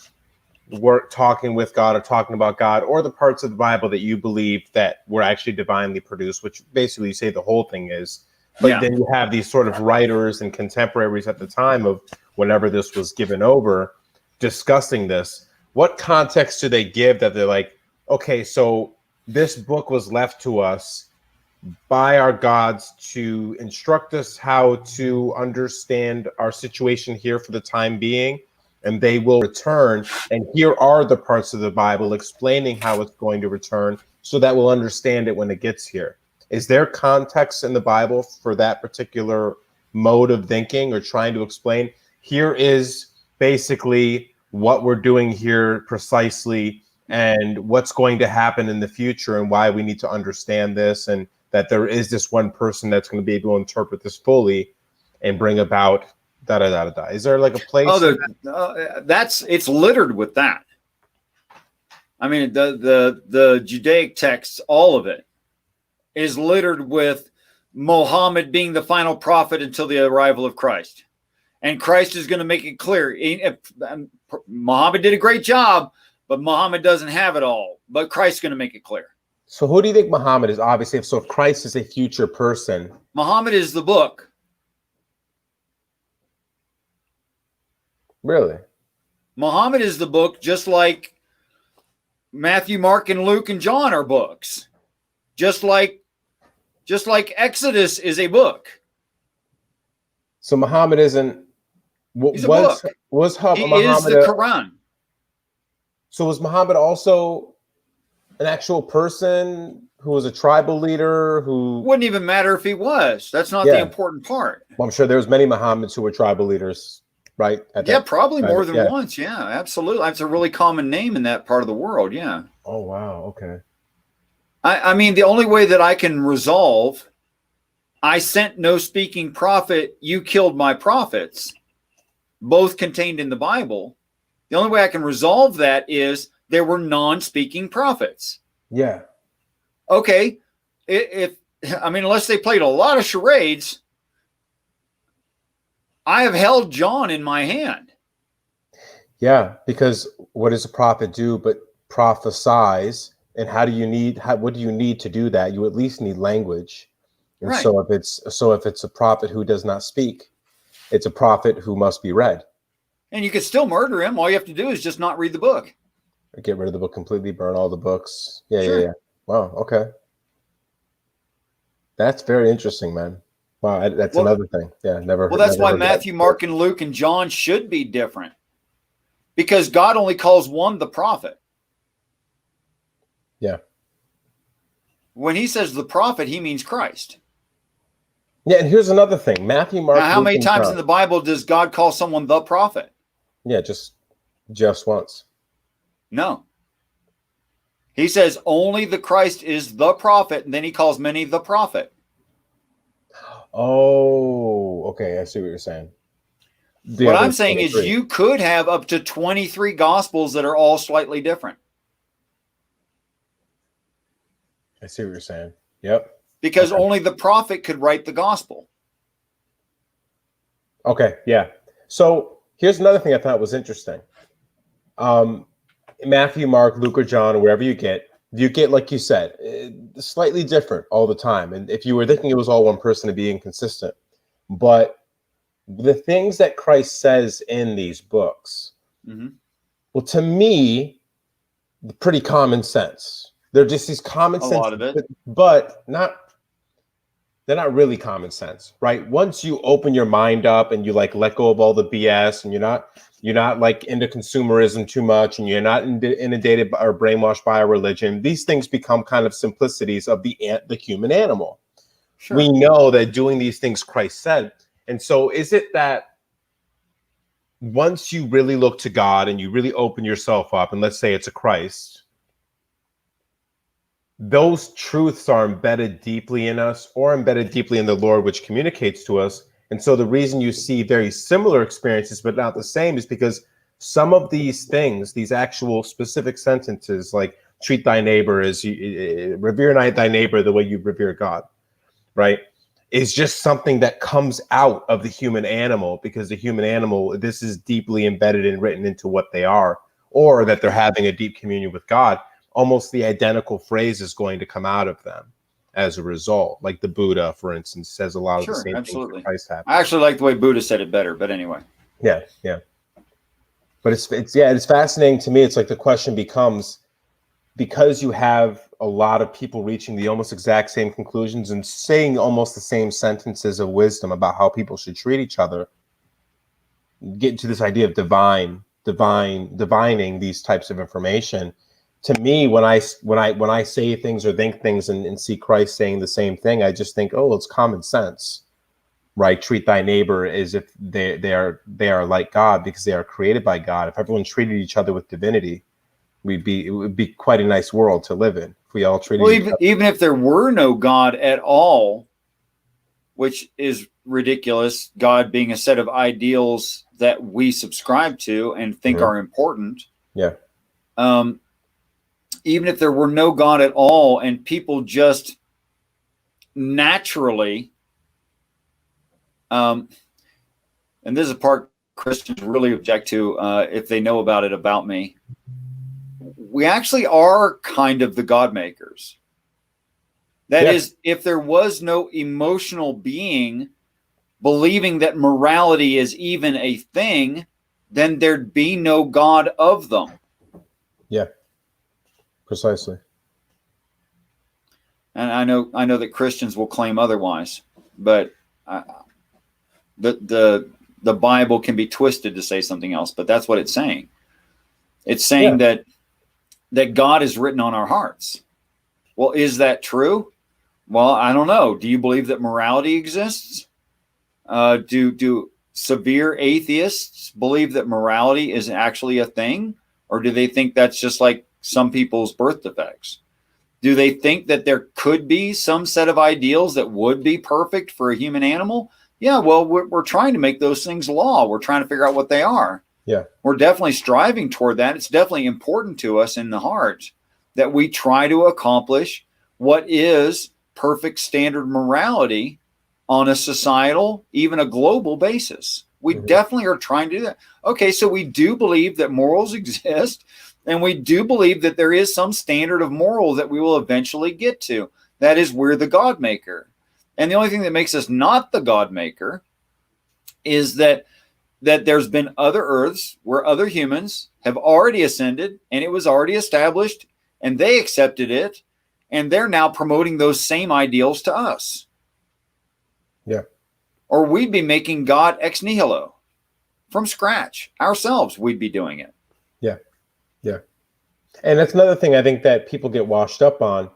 Speaker 2: talking with God or talking about God, or the parts of the Bible that you believe that were actually divinely produced, which basically you say the whole thing is, but then you have these sort of writers and contemporaries at the time of whenever this was given over discussing this. What context do they give that they're like, okay, so this book was left to us by our gods to instruct us how to understand our situation here for the time being, and they will return. And here are the parts of the Bible explaining how it's going to return so that we'll understand it when it gets here. Is there context in the Bible for that particular mode of thinking, or trying to explain, here is basically what we're doing here precisely, and what's going to happen in the future, and why we need to understand this, and that there is this one person that's going to be able to interpret this fully and bring about da-da-da-da-da. Is there like a place?
Speaker 1: It's littered with that. I mean, the Judaic texts, all of it is littered with Muhammad being the final prophet until the arrival of Christ. And Christ is going to make it clear. Muhammad did a great job, but Muhammad doesn't have it all. But Christ's going to make it clear.
Speaker 2: So who do you think Muhammad is? Obviously, so if Christ is a future person.
Speaker 1: Muhammad is the book.
Speaker 2: Really?
Speaker 1: Muhammad is the book, just like Matthew, Mark, and Luke, and John are books. Just like Exodus is a book.
Speaker 2: So Muhammad isn't.
Speaker 1: He's a book. He is the Quran.
Speaker 2: So was Muhammad also an actual person who was a tribal leader who...
Speaker 1: Wouldn't even matter if he was. That's not the important part.
Speaker 2: Well, I'm sure there was many Muhammads who were tribal leaders, right?
Speaker 1: Probably more than once. Yeah, absolutely. That's a really common name in that part of the world. Yeah.
Speaker 2: Oh, wow. Okay.
Speaker 1: I mean, the only way that I can resolve, "I sent no speaking prophet, you killed my prophets," both contained in the Bible, The only way I can resolve that is there were non-speaking prophets.
Speaker 2: Yeah.
Speaker 1: Okay. Unless they played a lot of charades, I have held John in my hand.
Speaker 2: Yeah, because what does a prophet do but prophesize? And what do you need to do that? You at least need language. And
Speaker 1: Right.
Speaker 2: so if it's a prophet who does not speak, it's a prophet who must be read.
Speaker 1: And you could still murder him. All you have to do is just not read the book.
Speaker 2: Get rid of the book completely, burn all the books. Yeah,
Speaker 1: sure.
Speaker 2: yeah. Wow, okay. That's very interesting, man. Wow, that's another thing. Yeah, never.
Speaker 1: Well, that's
Speaker 2: never
Speaker 1: why Matthew, Mark, and Luke, and John should be different. Because God only calls one the prophet.
Speaker 2: Yeah.
Speaker 1: When he says the prophet, he means Christ.
Speaker 2: Yeah, and here's another thing. Matthew, Mark,
Speaker 1: now, how many times in the Bible does God call someone the prophet?
Speaker 2: Yeah, just once.
Speaker 1: No. He says only the Christ is the prophet, and then he calls many the prophet.
Speaker 2: Oh, okay. I see what you're saying.
Speaker 1: What I'm saying is you could have up to 23 gospels that are all slightly different.
Speaker 2: I see what you're saying. Yep.
Speaker 1: Because only the prophet could write the gospel.
Speaker 2: Okay, yeah. So here's another thing I thought was interesting. Matthew, Mark, Luke, or John, wherever you get, like you said, slightly different all the time. And if you were thinking it was all one person, to be inconsistent. But the things that Christ says in these books, well, to me, pretty common sense. They're just these common sense, a lot of it, but they're not really common sense, right? Once you open your mind up and you like let go of all the BS, and you're not like into consumerism too much, and you're not inundated or brainwashed by a religion, these things become kind of simplicities of the human animal. Sure. We know that doing these things Christ said. And so is it that once you really look to God and you really open yourself up, and let's say it's a Christ, those truths are embedded deeply in us, or embedded deeply in the Lord, which communicates to us. And so the reason you see very similar experiences, but not the same, is because some of these things, these actual specific sentences, like treat thy neighbor as you revere thy neighbor the way you revere God, right, is just something that comes out of the human animal, because the human animal, this is deeply embedded and written into what they are, or that they're having a deep communion with God. Almost the identical phrase is going to come out of them as a result. Like the Buddha, for instance, says a lot of the same things that Christ happened.
Speaker 1: I actually like the way Buddha said it better, but anyway.
Speaker 2: Yeah, yeah. But it's fascinating to me. It's like the question becomes, because you have a lot of people reaching the almost exact same conclusions and saying almost the same sentences of wisdom about how people should treat each other, get into this idea of divining these types of information. To me, when I say things or think things and see Christ saying the same thing, I just think, oh, it's common sense, right? Treat thy neighbor as if they are like God, because they are created by God. If everyone treated each other with divinity, it would be quite a nice world to live in. If we all treated
Speaker 1: even if there were no God at all, which is ridiculous, God being a set of ideals that we subscribe to and think are important.
Speaker 2: Yeah.
Speaker 1: Even if there were no God at all, and people just naturally, and this is a part Christians really object to if they know about it about me, we actually are kind of the God makers. That is, if there was no emotional being believing that morality is even a thing, then thered be no God of them.
Speaker 2: Yeah. Precisely.
Speaker 1: And I know that Christians will claim otherwise, but the Bible can be twisted to say something else. But that's what it's saying. It's saying that God is written on our hearts. Well, is that true? Well, I don't know. Do you believe that morality exists? Do severe atheists believe that morality is actually a thing, or do they think that's just like some people's birth defects? Do they think that there could be some set of ideals that would be perfect for a human animal? Yeah, well, we're trying to make those things law. We're trying to figure out what they are.
Speaker 2: Yeah.
Speaker 1: We're definitely striving toward that. It's definitely important to us in the heart that we try to accomplish what is perfect standard morality on a societal, even a global basis. We definitely are trying to do that. Okay, so we do believe that morals exist, and we do believe that there is some standard of moral that we will eventually get to. That is, we're the God maker. And the only thing that makes us not the God maker is that there's been other earths where other humans have already ascended, and it was already established, and they accepted it, and they're now promoting those same ideals to us.
Speaker 2: Yeah.
Speaker 1: Or we'd be making God ex nihilo from scratch ourselves. We'd be doing it.
Speaker 2: Yeah. Yeah. And that's another thing I think that people get washed up on,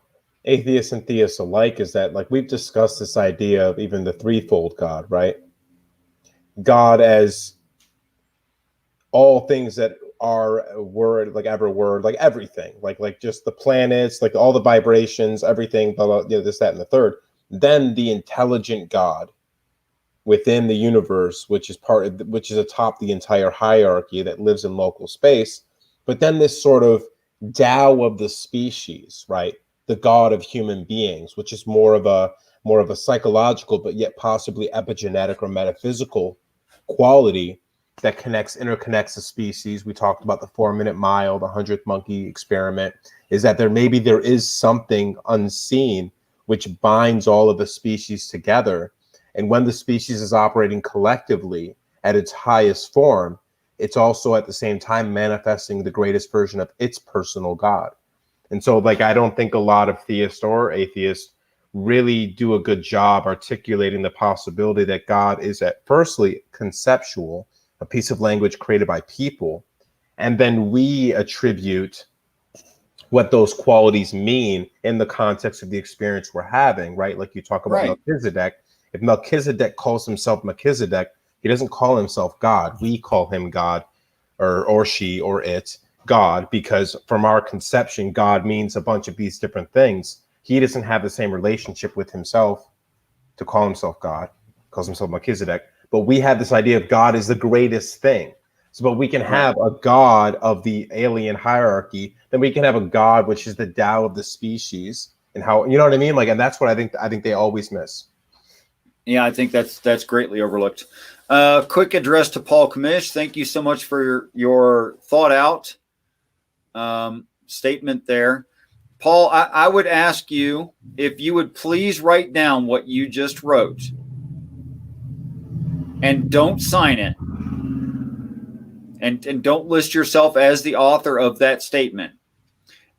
Speaker 2: atheists and theists alike, is that, like, we've discussed this idea of even the threefold God, right? God as all things that are a word, like ever word, like everything, like just the planets, like all the vibrations, everything, blah, blah, you know, this, that, and the third. Then the intelligent God within the universe, which is atop the entire hierarchy that lives in local space. But then this sort of Tao of the species, right? The God of human beings, which is more of a psychological, but yet possibly epigenetic or metaphysical quality that interconnects the species. We talked about the 4-minute mile, the 100th monkey experiment, is that there is something unseen which binds all of the species together. And when the species is operating collectively at its highest form, it's also at the same time manifesting the greatest version of its personal God. And so, like, I don't think a lot of theists or atheists really do a good job articulating the possibility that God is at firstly conceptual, a piece of language created by people, and then we attribute what those qualities mean in the context of the experience we're having, right? Like you talk about Melchizedek. If Melchizedek calls himself Melchizedek, he doesn't call himself God. We call him God, or she, or it, God, because from our conception, God means a bunch of these different things. He doesn't have the same relationship with himself to call himself God, calls himself Melchizedek. But we have this idea of God is the greatest thing. So, but we can have a God of the alien hierarchy, then we can have a God which is the Tao of the species, and how, you know what I mean? Like, and that's what I think they always miss.
Speaker 1: Yeah, I think that's greatly overlooked. Quick address to Paul Kamish. Thank you so much for your thought out statement there. Paul, I would ask you if you would please write down what you just wrote and don't sign it. And don't list yourself as the author of that statement.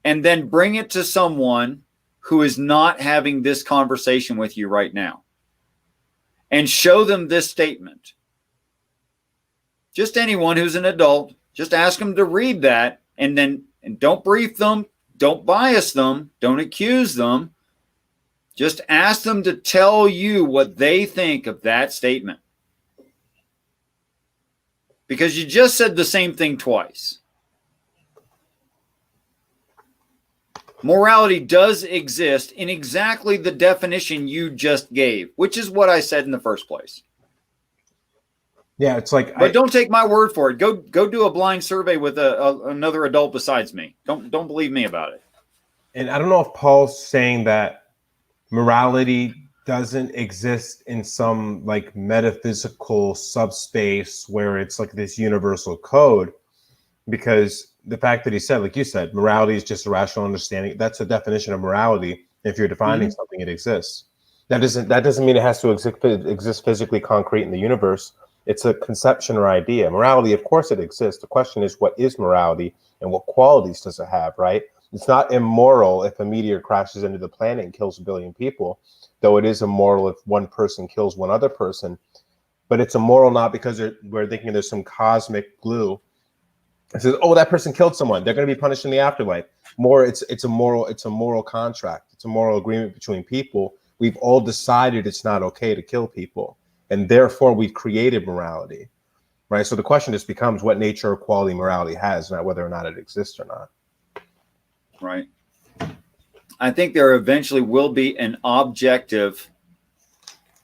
Speaker 1: And then bring it to someone who is not having this conversation with you right now. And show them this statement. Just anyone who's an adult, just ask them to read that, and don't brief them, don't bias them, don't accuse them. Just ask them to tell you what they think of that statement. Because you just said the same thing twice. Morality does exist in exactly the definition you just gave, which is what I said in the first place.
Speaker 2: Yeah, it's like,
Speaker 1: but don't take my word for it. Go do a blind survey with another adult besides me. Don't believe me about it.
Speaker 2: And I don't know if Paul's saying that morality doesn't exist in some like metaphysical subspace where it's like this universal code, because the fact that he said, like you said, morality is just a rational understanding. That's a definition of morality. If you're defining something, it exists. That doesn't mean it has to exist physically concrete in the universe. It's a conception or idea. Morality, of course, it exists. The question is, what is morality and what qualities does it have, right? It's not immoral if a meteor crashes into the planet and kills 1 billion people, though it is immoral if one person kills one other person. But it's immoral not because we're thinking there's some cosmic glue. It says, oh, that person killed someone, they're going to be punished in the afterlife. More, it's a moral contract. It's a moral agreement between people. We've all decided it's not okay to kill people, and therefore we've created morality, right? So the question just becomes what nature or quality morality has, not whether or not it exists or not.
Speaker 1: Right. I think there eventually will be an objective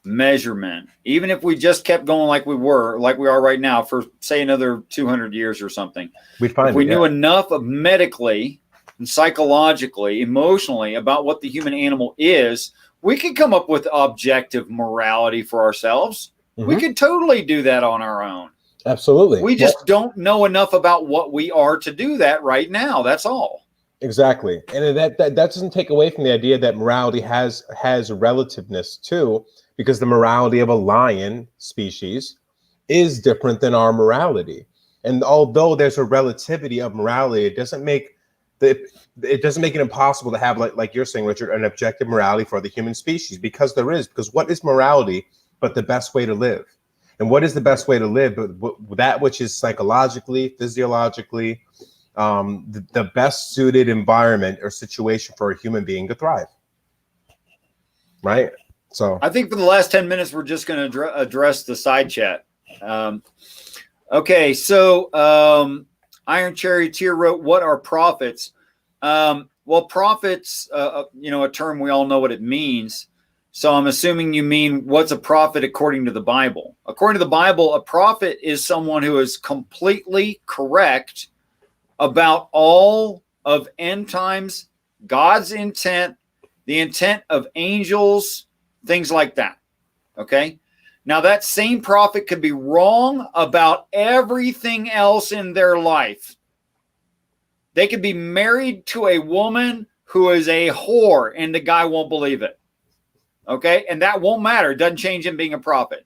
Speaker 1: measurement, even if we just kept going like we are right now for, say, another 200 years or something,
Speaker 2: we'd find
Speaker 1: if we knew enough of medically and psychologically, emotionally about what the human animal is, we could come up with objective morality for ourselves. We could totally do that on our own.
Speaker 2: Absolutely.
Speaker 1: We just don't know enough about what we are to do that right now. That's all.
Speaker 2: Exactly. And that doesn't take away from the idea that morality has relativeness too, because the morality of a lion species is different than our morality. And although there's a relativity of morality, it doesn't make it impossible to have, like you're saying, Richard, an objective morality for the human species, because because what is morality but the best way to live? And what is the best way to live but that which is psychologically, physiologically, the best suited environment or situation for a human being to thrive, right? So
Speaker 1: I think for the last 10 minutes, we're just going to address the side chat. Okay, so Iron Charioteer wrote, "What are prophets?" Well, prophets, a term we all know what it means. So I'm assuming you mean, what's a prophet according to the Bible? According to the Bible, a prophet is someone who is completely correct about all of end times, God's intent, the intent of angels, things like that. Okay? Now, that same prophet could be wrong about everything else in their life. They could be married to a woman who is a whore, and the guy won't believe it. Okay? And that won't matter. It doesn't change him being a prophet.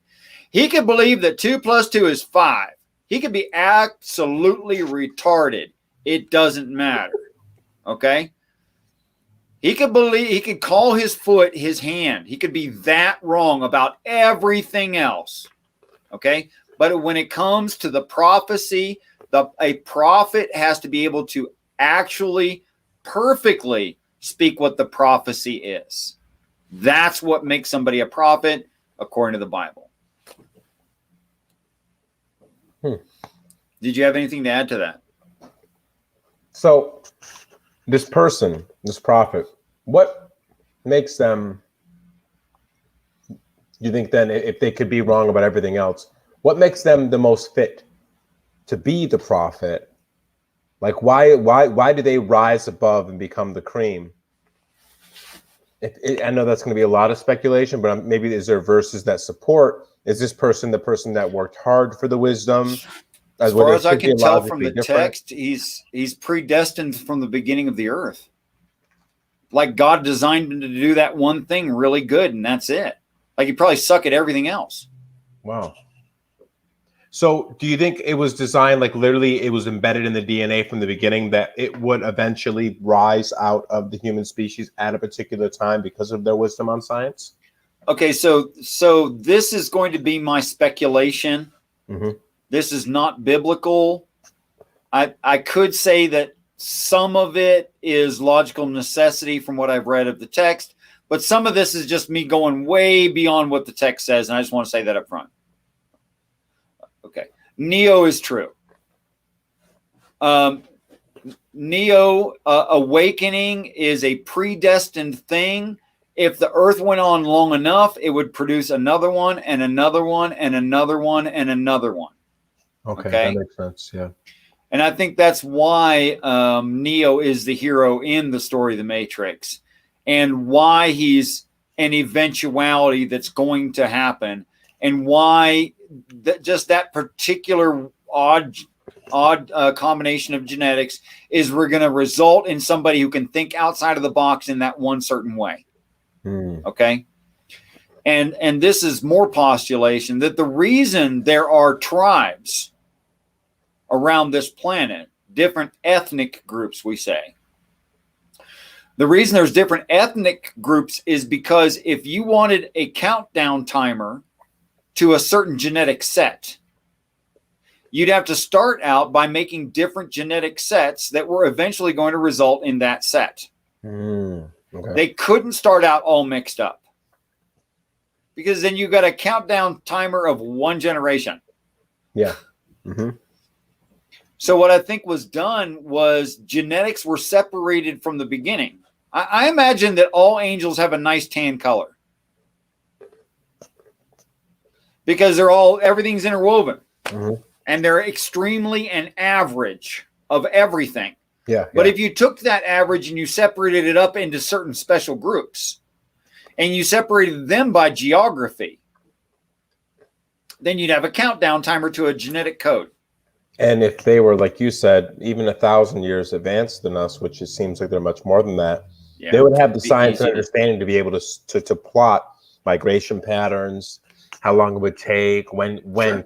Speaker 1: He could believe that 2 + 2 is 5. He could be absolutely retarded. It doesn't matter. Okay? He could call his foot his hand. He could be that wrong about everything else. Okay? But when it comes to the prophecy, a prophet has to be able to actually perfectly speak what the prophecy is. That's what makes somebody a prophet according to the Bible. Did you have anything to add to that?
Speaker 2: So this person, this prophet, what makes them, you think then, if they could be wrong about everything else, what makes them the most fit to be the prophet? Like, why do they rise above and become the cream? I know that's going to be a lot of speculation, but maybe is there verses that support? Is this person the person that worked hard for the wisdom?
Speaker 1: As far as I can tell from the text, he's predestined from the beginning of the earth. Like, God designed him to do that one thing really good, and that's it. Like, he probably suck at everything else.
Speaker 2: Wow. So do you think it was designed, like literally it was embedded in the DNA from the beginning, that it would eventually rise out of the human species at a particular time because of their wisdom on science?
Speaker 1: Okay, so this is going to be my speculation. This is not biblical. I could say that some of it is logical necessity from what I've read of the text, but some of this is just me going way beyond what the text says, and I just want to say that up front. Okay. Neo is true. Neo awakening is a predestined thing. If the earth went on long enough, it would produce another one and another one and another one and another one.
Speaker 2: Okay? That makes sense. Yeah.
Speaker 1: And I think that's why Neo is the hero in the story of the Matrix, and why he's an eventuality that's going to happen, and why just that particular odd combination of genetics is we're going to result in somebody who can think outside of the box in that one certain way. Okay. And this is more postulation that the reason there are tribes around this planet, different ethnic groups, we say, the reason there's different ethnic groups is because if you wanted a countdown timer to a certain genetic set, you'd have to start out by making different genetic sets that were eventually going to result in that set. Okay. They couldn't start out all mixed up, because then you got a countdown timer of one generation.
Speaker 2: Yeah.
Speaker 1: So what I think was done was genetics were separated from the beginning. I imagine that all angels have a nice tan color. because everything's interwoven, and they're extremely an average of everything.
Speaker 2: Yeah.
Speaker 1: But if you took that average and you separated it up into certain special groups, and you separated them by geography, then you'd have a countdown timer to a genetic code.
Speaker 2: And if they were, like you said, even 1,000 years advanced than us, which it seems like they're much more than that, they would have the science and understanding to be able to plot migration patterns, how long it would take, when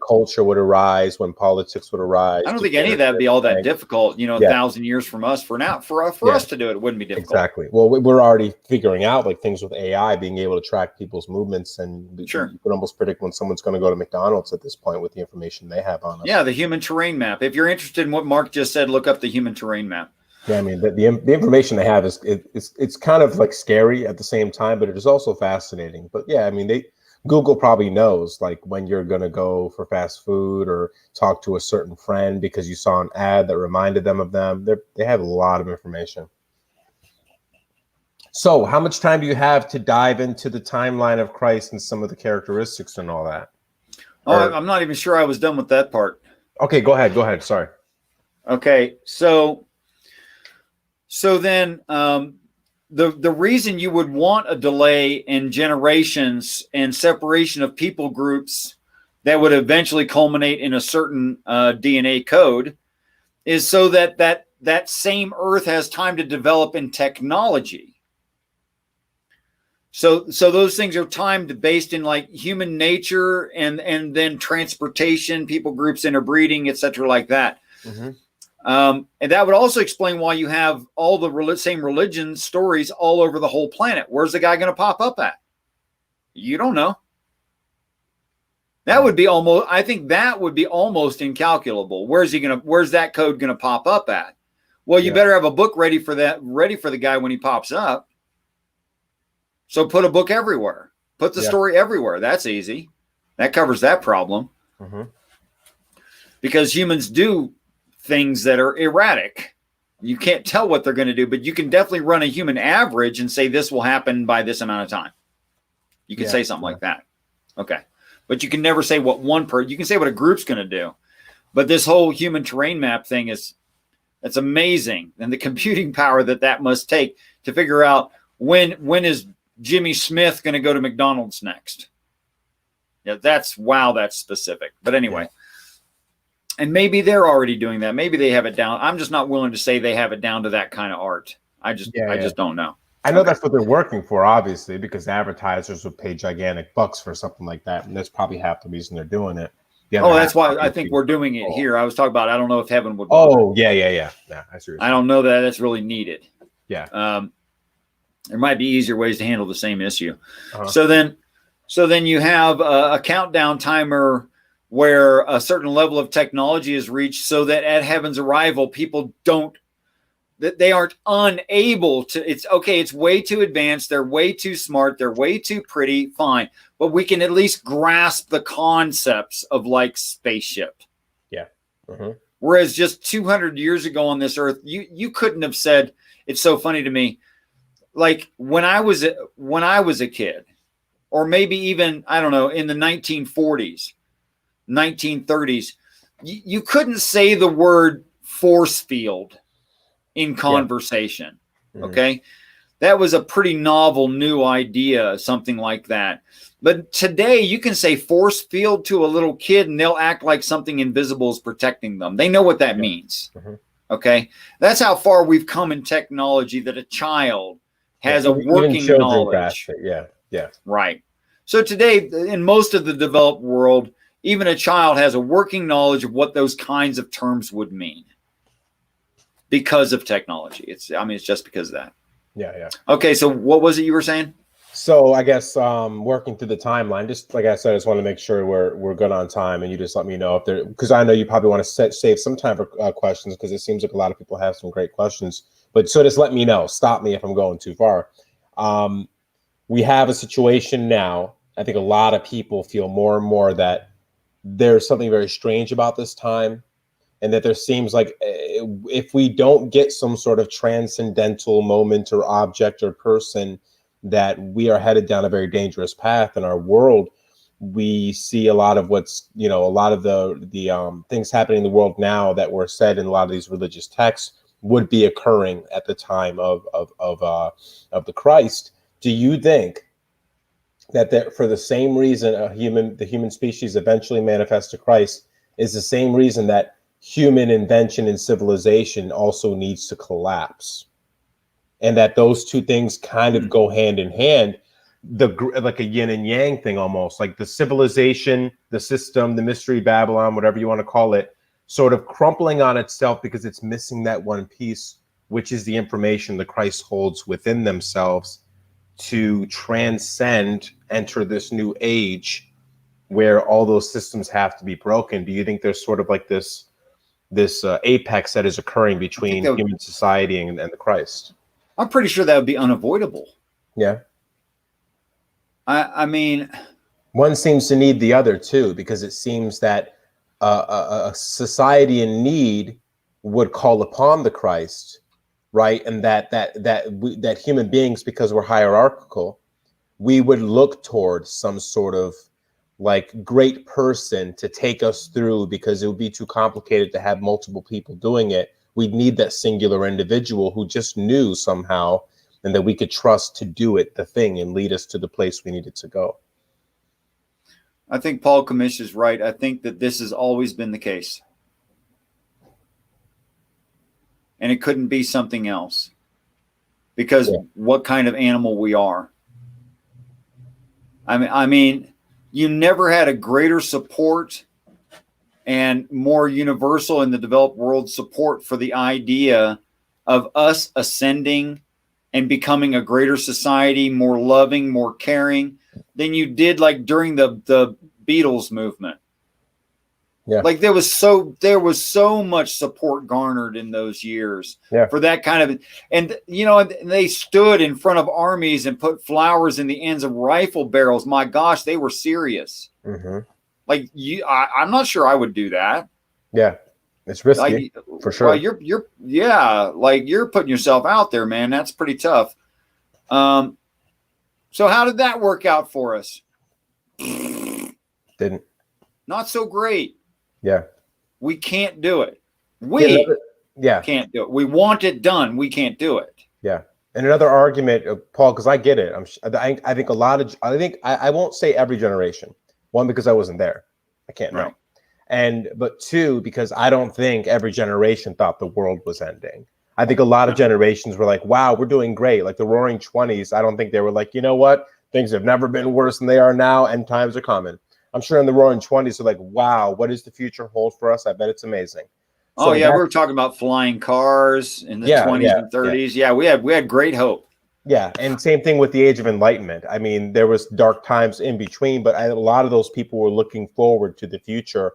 Speaker 2: culture would arise, when politics would arise.
Speaker 1: I don't think any of that would be all that difficult, 1,000 years from us. For us to do it wouldn't be difficult.
Speaker 2: Exactly. Well, we're already figuring out like things with AI being able to track people's movements, and you can almost predict when someone's going to go to McDonald's at this point with the information they have on us.
Speaker 1: Yeah, the human terrain map. If you're interested in what Mark just said, look up the human terrain map.
Speaker 2: Yeah, I mean, the information they have it's kind of like scary at the same time, but it is also fascinating. But yeah, I mean, Google probably knows like when you're going to go for fast food or talk to a certain friend because you saw an ad that reminded them of them. They have a lot of information. So how much time do you have to dive into the timeline of Christ and some of the characteristics and all that?
Speaker 1: I'm not even sure I was done with that part.
Speaker 2: Okay, go ahead. Sorry.
Speaker 1: Okay, so then the reason you would want a delay in generations and separation of people groups that would eventually culminate in a certain DNA code is so that same Earth has time to develop in technology. So those things are timed based in like human nature and then transportation, people groups, interbreeding, etc., like that. And that would also explain why you have all the same religion stories all over the whole planet. Where's the guy going to pop up at? You don't know. That would be I think that would be almost incalculable. Where's that code going to pop up at? Well, you better have a book ready for the guy when he pops up. So put a book everywhere. Put the story everywhere. That's easy. That covers that problem. Because humans do things that are erratic. You can't tell what they're going to do, but you can definitely run a human average and say this will happen by this amount of time. You can say something like that. Okay. But you can never say what you can say what a group's going to do. But this whole human terrain map thing it's amazing. And the computing power that must take to figure out when is Jimmy Smith going to go to McDonald's next. Yeah, that's specific. But anyway. And maybe they're already doing that. Maybe they have it down. I'm just not willing to say they have it down to that kind of art. I just don't know.
Speaker 2: I know that's what they're working for, obviously, because advertisers would pay gigantic bucks for something like that. And that's probably half the reason they're doing it.
Speaker 1: That's why I think we're doing it here. I was talking about, I don't know if heaven would.
Speaker 2: Yeah.
Speaker 1: I don't know that that's really needed.
Speaker 2: Yeah.
Speaker 1: There might be easier ways to handle the same issue. So then you have a countdown timer where a certain level of technology is reached so that at heaven's arrival, people they aren't unable to, it's way too advanced. They're way too smart. They're way too pretty. Fine. But we can at least grasp the concepts of like spaceship.
Speaker 2: Yeah.
Speaker 1: Whereas just 200 years ago on this earth, you couldn't have said, it's so funny to me. Like when I was a kid, or maybe even, I don't know, in the 1940s, 1930s, you couldn't say the word force field in conversation. Okay. That was a pretty novel new idea, something like that. But today you can say force field to a little kid and they'll act like something invisible is protecting them. They know what that means. Okay. That's how far we've come in technology, that a child has a working knowledge.
Speaker 2: Yeah.
Speaker 1: Right. So today in most of the developed world, even a child has a working knowledge of what those kinds of terms would mean because of technology. It's just because of that.
Speaker 2: Yeah.
Speaker 1: Okay, so what was it you were saying?
Speaker 2: So I guess working through the timeline, just like I said, I just want to make sure we're good on time, and you just let me know if there, because I know you probably want to save some time for questions, because it seems like a lot of people have some great questions. But so just let me know. Stop me if I'm going too far. We have a situation now. I think a lot of people feel more and more that there's something very strange about this time, and that there seems like if we don't get some sort of transcendental moment or object or person, that we are headed down a very dangerous path in our world. we see a lot of what's, a lot of the things happening in the world now that were said in a lot of these religious texts would be occurring at the time of the Christ. Do you think that for the same reason the human species eventually manifests to Christ is the same reason that human invention and civilization also needs to collapse, and that those two things kind of go hand in hand, like a yin and yang thing, almost like the civilization, the system, the mystery Babylon, whatever you want to call it, sort of crumpling on itself because it's missing that one piece, which is the information the Christ holds within themselves to transcend, enter this new age where all those systems have to be broken. Do you think there's sort of like this apex that is occurring between human society and the Christ?
Speaker 1: I'm pretty sure that would be unavoidable.
Speaker 2: Yeah.
Speaker 1: I mean,
Speaker 2: one seems to need the other too, because it seems that a society in need would call upon the Christ, right? And that human beings, because we're hierarchical, we would look towards some sort of like great person to take us through, because it would be too complicated to have multiple people doing it. We'd need that singular individual who just knew somehow, and that we could trust to do it, the thing, and lead us to the place we needed to go.
Speaker 1: I think Paul Kamish is right. I think that this has always been the case. And it couldn't be something else. Because what kind of animal we are. I mean, you never had a greater support and more universal in the developed world support for the idea of us ascending and becoming a greater society, more loving, more caring, than you did like during the Beatles movement.
Speaker 2: Yeah.
Speaker 1: Like there was so much support garnered in those years for that kind of, and they stood in front of armies and put flowers in the ends of rifle barrels. My gosh, they were serious.
Speaker 2: Mm-hmm.
Speaker 1: Like I'm not sure I would do that.
Speaker 2: Yeah. It's risky, for sure.
Speaker 1: Well, you're putting yourself out there, man. That's pretty tough. So how did that work out for us?
Speaker 2: Didn't.
Speaker 1: Not so great.
Speaker 2: Yeah.
Speaker 1: We can't do it. We can't do it. We want it done. We can't do it.
Speaker 2: Yeah. And another argument, Paul, because I get it. I think I won't say every generation. One, because I wasn't there. I can't know. But two, because I don't think every generation thought the world was ending. I think a lot of generations were like, wow, we're doing great. Like the Roaring 20s, I don't think they were like, you know what? Things have never been worse than they are now, and times are coming. I'm sure in the Roaring 20s, they're like, wow, what does the future hold for us? I bet it's amazing.
Speaker 1: So we were talking about flying cars in the 20s and 30s. Yeah, we had great hope.
Speaker 2: Yeah, and same thing with the Age of Enlightenment. I mean, there was dark times in between, but a lot of those people were looking forward to the future.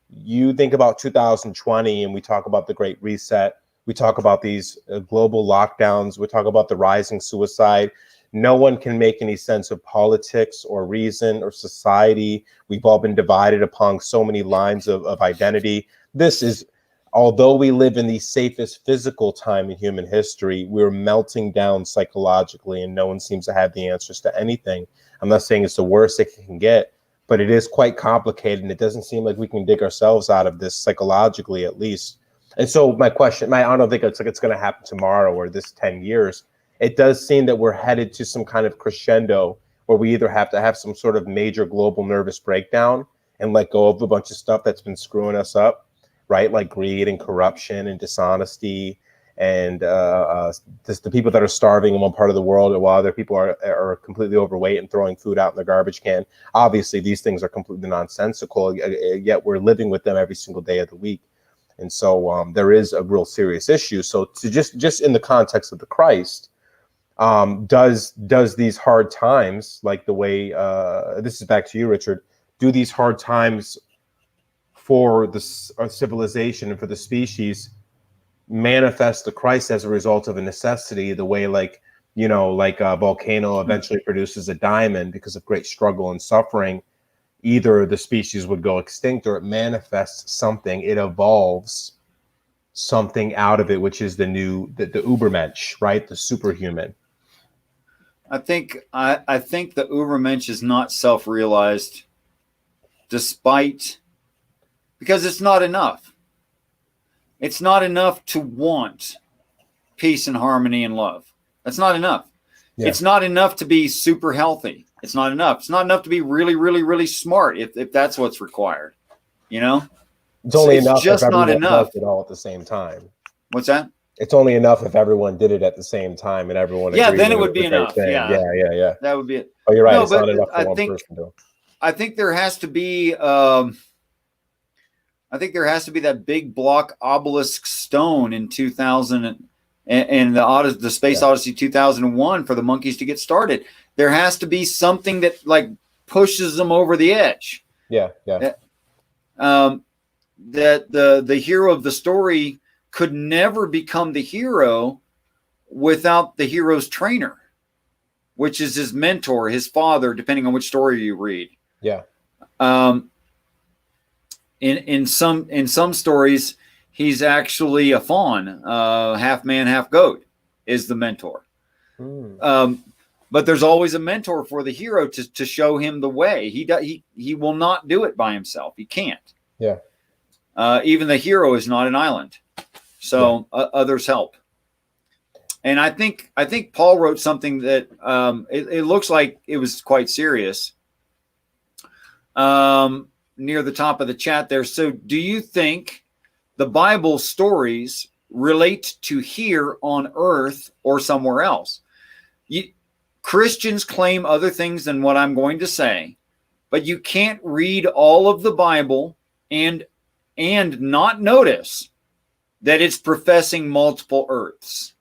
Speaker 2: You think about 2020, and we talk about the Great Reset. We talk about these global lockdowns. We talk about the rising suicide. No one can make any sense of politics or reason or society. We've all been divided upon so many lines of identity. This is, although we live in the safest physical time in human history, we're melting down psychologically, and no one seems to have the answers to anything. I'm not saying it's the worst it can get, but it is quite complicated, and it doesn't seem like we can dig ourselves out of this psychologically, at least. And so my question, I don't think it's going to happen tomorrow or this 10 years. It does seem that we're headed to some kind of crescendo where we either have to have some sort of major global nervous breakdown and let go of a bunch of stuff that's been screwing us up, right? Like greed and corruption and dishonesty and the people that are starving in one part of the world while other people are completely overweight and throwing food out in the garbage can. Obviously, these things are completely nonsensical, yet we're living with them every single day of the week. And so there is a real serious issue. So to just in the context of the Christ, does these hard times, like the way this is back to you, Richard, do these hard times for the civilization and for the species manifest the Christ as a result of a necessity, the way like a volcano eventually produces a diamond because of great struggle and suffering? Either the species would go extinct or it manifests something, it evolves something out of it, which is the Ubermensch, right? The superhuman.
Speaker 1: I think the Ubermensch is not self-realized. because it's not enough. It's not enough to want peace and harmony and love. That's not enough. Yeah. It's not enough to be super healthy. It's not enough. It's not enough to be really, really, really smart if that's what's required. You know?
Speaker 2: It's only enough
Speaker 1: just
Speaker 2: if everyone
Speaker 1: not enough.
Speaker 2: does it all at the same time.
Speaker 1: What's that?
Speaker 2: It's only enough if everyone did it at the same time and everyone
Speaker 1: agreed then it would be enough. Yeah. That would be it.
Speaker 2: Oh, you're right. No, it's not enough for one person to.
Speaker 1: I think there has to be that big block obelisk stone in 2000 and the Space Odyssey 2001 for the monkeys to get started. There has to be something that like pushes them over the edge.
Speaker 2: Yeah.
Speaker 1: That the hero of the story could never become the hero without the hero's trainer, which is his mentor, his father, depending on which story you read.
Speaker 2: Yeah.
Speaker 1: In some stories, he's actually a fawn, half man, half goat, is the mentor. But there's always a mentor for the hero to show him the way. He will not do it by himself. He can't.
Speaker 2: Yeah.
Speaker 1: Even the hero is not an island, so others help. And I think Paul wrote something that it looks like it was quite serious. Near the top of the chat there. So do you think the Bible stories relate to here on earth or somewhere else? Christians claim other things than what I'm going to say, but you can't read all of the Bible and not notice that it's professing multiple earths.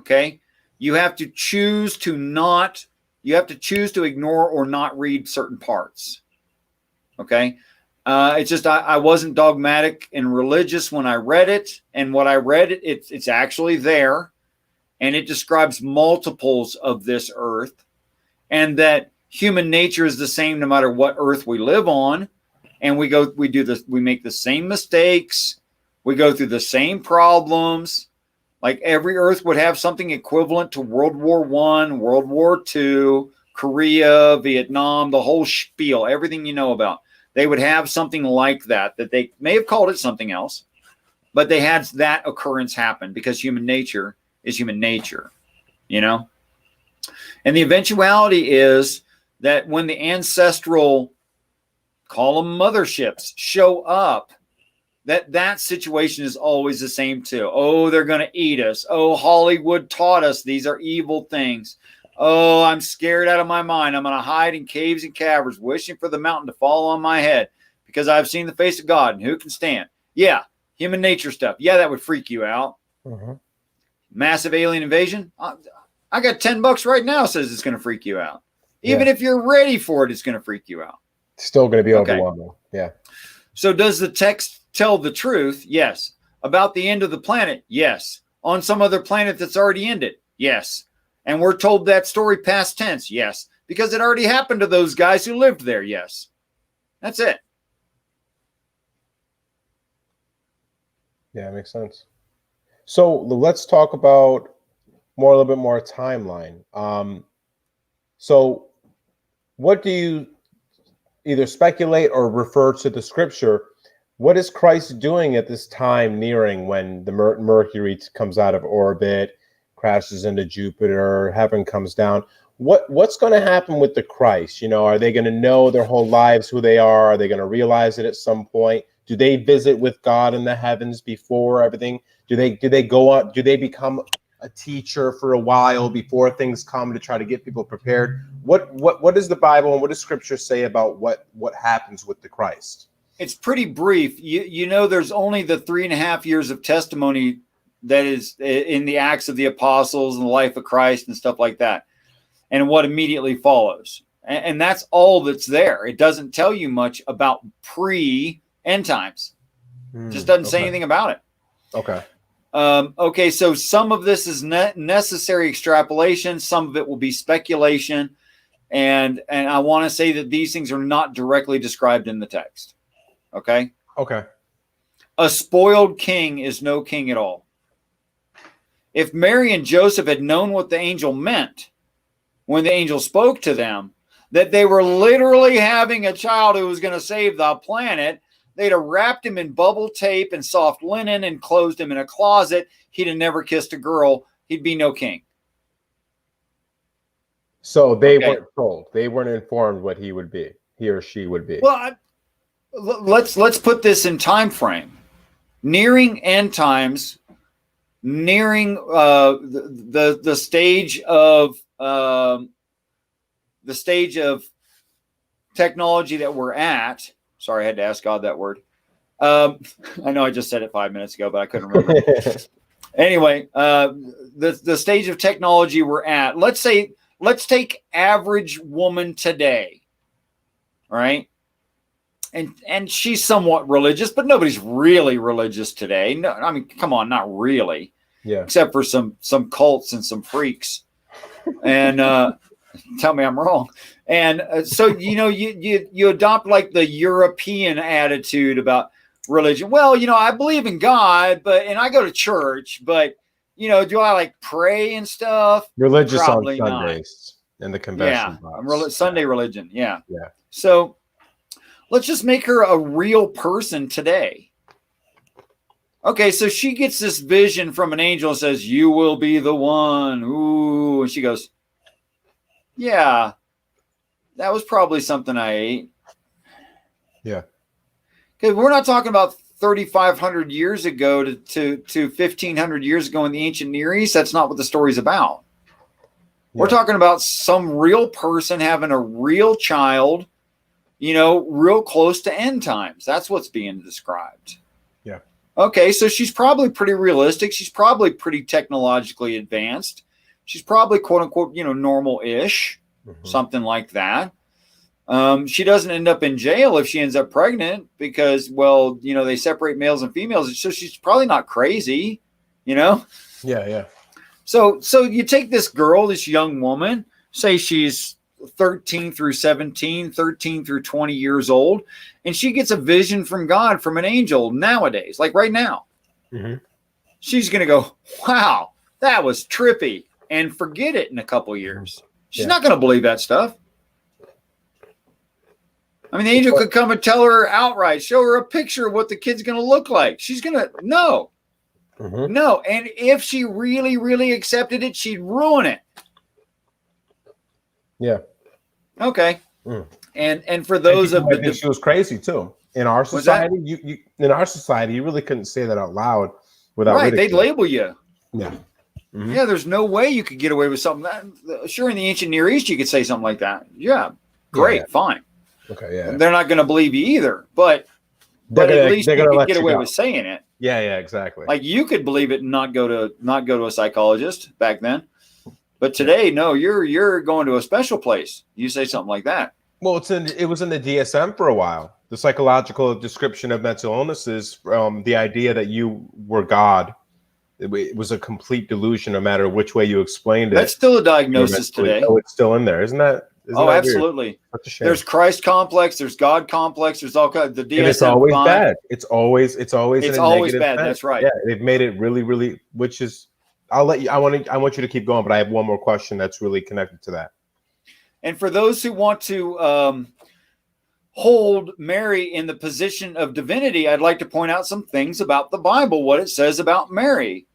Speaker 1: Okay? You have to choose to ignore or not read certain parts. Okay? It's just I wasn't dogmatic and religious when I read it, and what I read it's actually there, and it describes multiples of this earth, and that human nature is the same no matter what earth we live on, and we make the same mistakes, we go through the same problems. Like every earth would have something equivalent to World War I, World War II, Korea, Vietnam, the whole spiel, everything you know about. They would have something like that they may have called it something else, but they had that occurrence happen because human nature is human nature, you know? And the eventuality is that when the ancestral, call them motherships, show up, that situation is always the same too. Oh, they're going to eat us. Oh, Hollywood taught us these are evil things. Oh, I'm scared out of my mind. I'm going to hide in caves and caverns, wishing for the mountain to fall on my head because I've seen the face of God, and who can stand? Yeah, human nature stuff. Yeah, that would freak you out. Mm-hmm. Massive alien invasion. I got $10 right now says it's going to freak you out. Even if you're ready for it, it's going to freak you out.
Speaker 2: It's still going to be overwhelming. Yeah.
Speaker 1: So does the text tell the truth? Yes. About the end of the planet? Yes. On some other planet that's already ended? Yes. And we're told that story past tense? Yes. Because it already happened to those guys who lived there? Yes. That's it.
Speaker 2: Yeah, it makes sense. So let's talk about a little bit more timeline. So what do you either speculate or refer to the scripture? What is Christ doing at this time nearing when the Mercury comes out of orbit, crashes into Jupiter, heaven comes down? What's going to happen with the Christ? You know, are they going to know their whole lives who they are? Are they going to realize it at some point? Do they visit with God in the heavens before everything? Do they go out? Do they become a teacher for a while before things come to try to get people prepared? What does the Bible and what does Scripture say about what happens with the Christ?
Speaker 1: It's pretty brief. You know, there's only the 3.5 years of testimony that is in the Acts of the Apostles and the life of Christ and stuff like that, and what immediately follows. And that's all that's there. It doesn't tell you much about pre-end times. Just doesn't say anything about it.
Speaker 2: Okay.
Speaker 1: Okay, so some of this is necessary extrapolation. Some of it will be speculation. And I want to say that these things are not directly described in the text. Okay?
Speaker 2: Okay.
Speaker 1: A spoiled king is no king at all. If Mary and Joseph had known what the angel meant when the angel spoke to them, that they were literally having a child who was going to save the planet, they'd have wrapped him in bubble tape and soft linen and closed him in a closet. He'd have never kissed a girl. He'd be no king.
Speaker 2: So they weren't told. They weren't informed what he or she would be.
Speaker 1: Well, let's put this in time frame. Nearing end times, nearing the stage of technology that we're at. Sorry, I had to ask God that word. I know I just said it 5 minutes ago, but I couldn't remember. Anyway, the stage of technology we're at. Let's take average woman today. All right. And she's somewhat religious, but nobody's really religious today. No, I mean, come on, not really.
Speaker 2: Yeah.
Speaker 1: Except for some cults and some freaks. And tell me I'm wrong. And so you adopt like the European attitude about religion. Well, I believe in God, and I go to church, but do I like pray and stuff?
Speaker 2: Religious
Speaker 1: Probably
Speaker 2: on Sundays and the convention.
Speaker 1: Yeah, Sunday religion. Yeah.
Speaker 2: Yeah.
Speaker 1: So let's just make her a real person today. Okay, so she gets this vision from an angel and says, "You will be the one." Ooh, and she goes, "Yeah, that was probably something I ate."
Speaker 2: Yeah.
Speaker 1: Because we're not talking about 3,500 years ago to 1,500 years ago in the ancient Near East. That's not what the story's about. Yeah. We're talking about some real person having a real child, real close to end times. That's what's being described.
Speaker 2: Yeah.
Speaker 1: Okay, so she's probably pretty realistic. She's probably pretty technologically advanced. She's probably quote unquote, normal-ish, something like that. She doesn't end up in jail if she ends up pregnant because, they separate males and females. So she's probably not crazy,
Speaker 2: Yeah, yeah.
Speaker 1: So you take this girl, this young woman, say she's 13 through 17, 13 through 20 years old, and she gets a vision from God, from an angel nowadays, like right now.
Speaker 2: Mm-hmm.
Speaker 1: She's going to go, wow, that was trippy, and forget it in a couple years. She's not going to believe that stuff. I mean, the angel could come and tell her outright, show her a picture of what the kid's going to look like. She's going to, no.
Speaker 2: Mm-hmm.
Speaker 1: No. And if she really, really accepted it, she'd ruin it.
Speaker 2: Yeah.
Speaker 1: Okay. And for those of
Speaker 2: the she was crazy too. In our society, you really couldn't say that out loud without ridicule.
Speaker 1: They'd label you.
Speaker 2: Yeah. Mm-hmm.
Speaker 1: Yeah, there's no way you could get away with something that, sure, in the ancient Near East you could say something like that. Yeah. Great, fine.
Speaker 2: Okay, yeah.
Speaker 1: They're not going to believe you either, but at least you could get away with saying it.
Speaker 2: Yeah, exactly.
Speaker 1: Like you could believe it and not go to a psychologist back then. But today, no, you're going to a special place. You say something like that.
Speaker 2: Well, it was in the DSM for a while. The psychological description of mental illnesses, the idea that you were God, it was a complete delusion, no matter which way you explained it.
Speaker 1: That's still a diagnosis today.
Speaker 2: Oh, it's still in there, isn't that?
Speaker 1: Absolutely. There's Christ complex. There's God complex. There's all kinds. The DSM.
Speaker 2: And it's always bad. It's always
Speaker 1: bad. That's right.
Speaker 2: Yeah, they've made it really, really. Which is, I'll let you. I want you to keep going, but I have one more question that's really connected to that.
Speaker 1: And for those who want to hold Mary in the position of divinity, I'd like to point out some things about the Bible, what it says about Mary.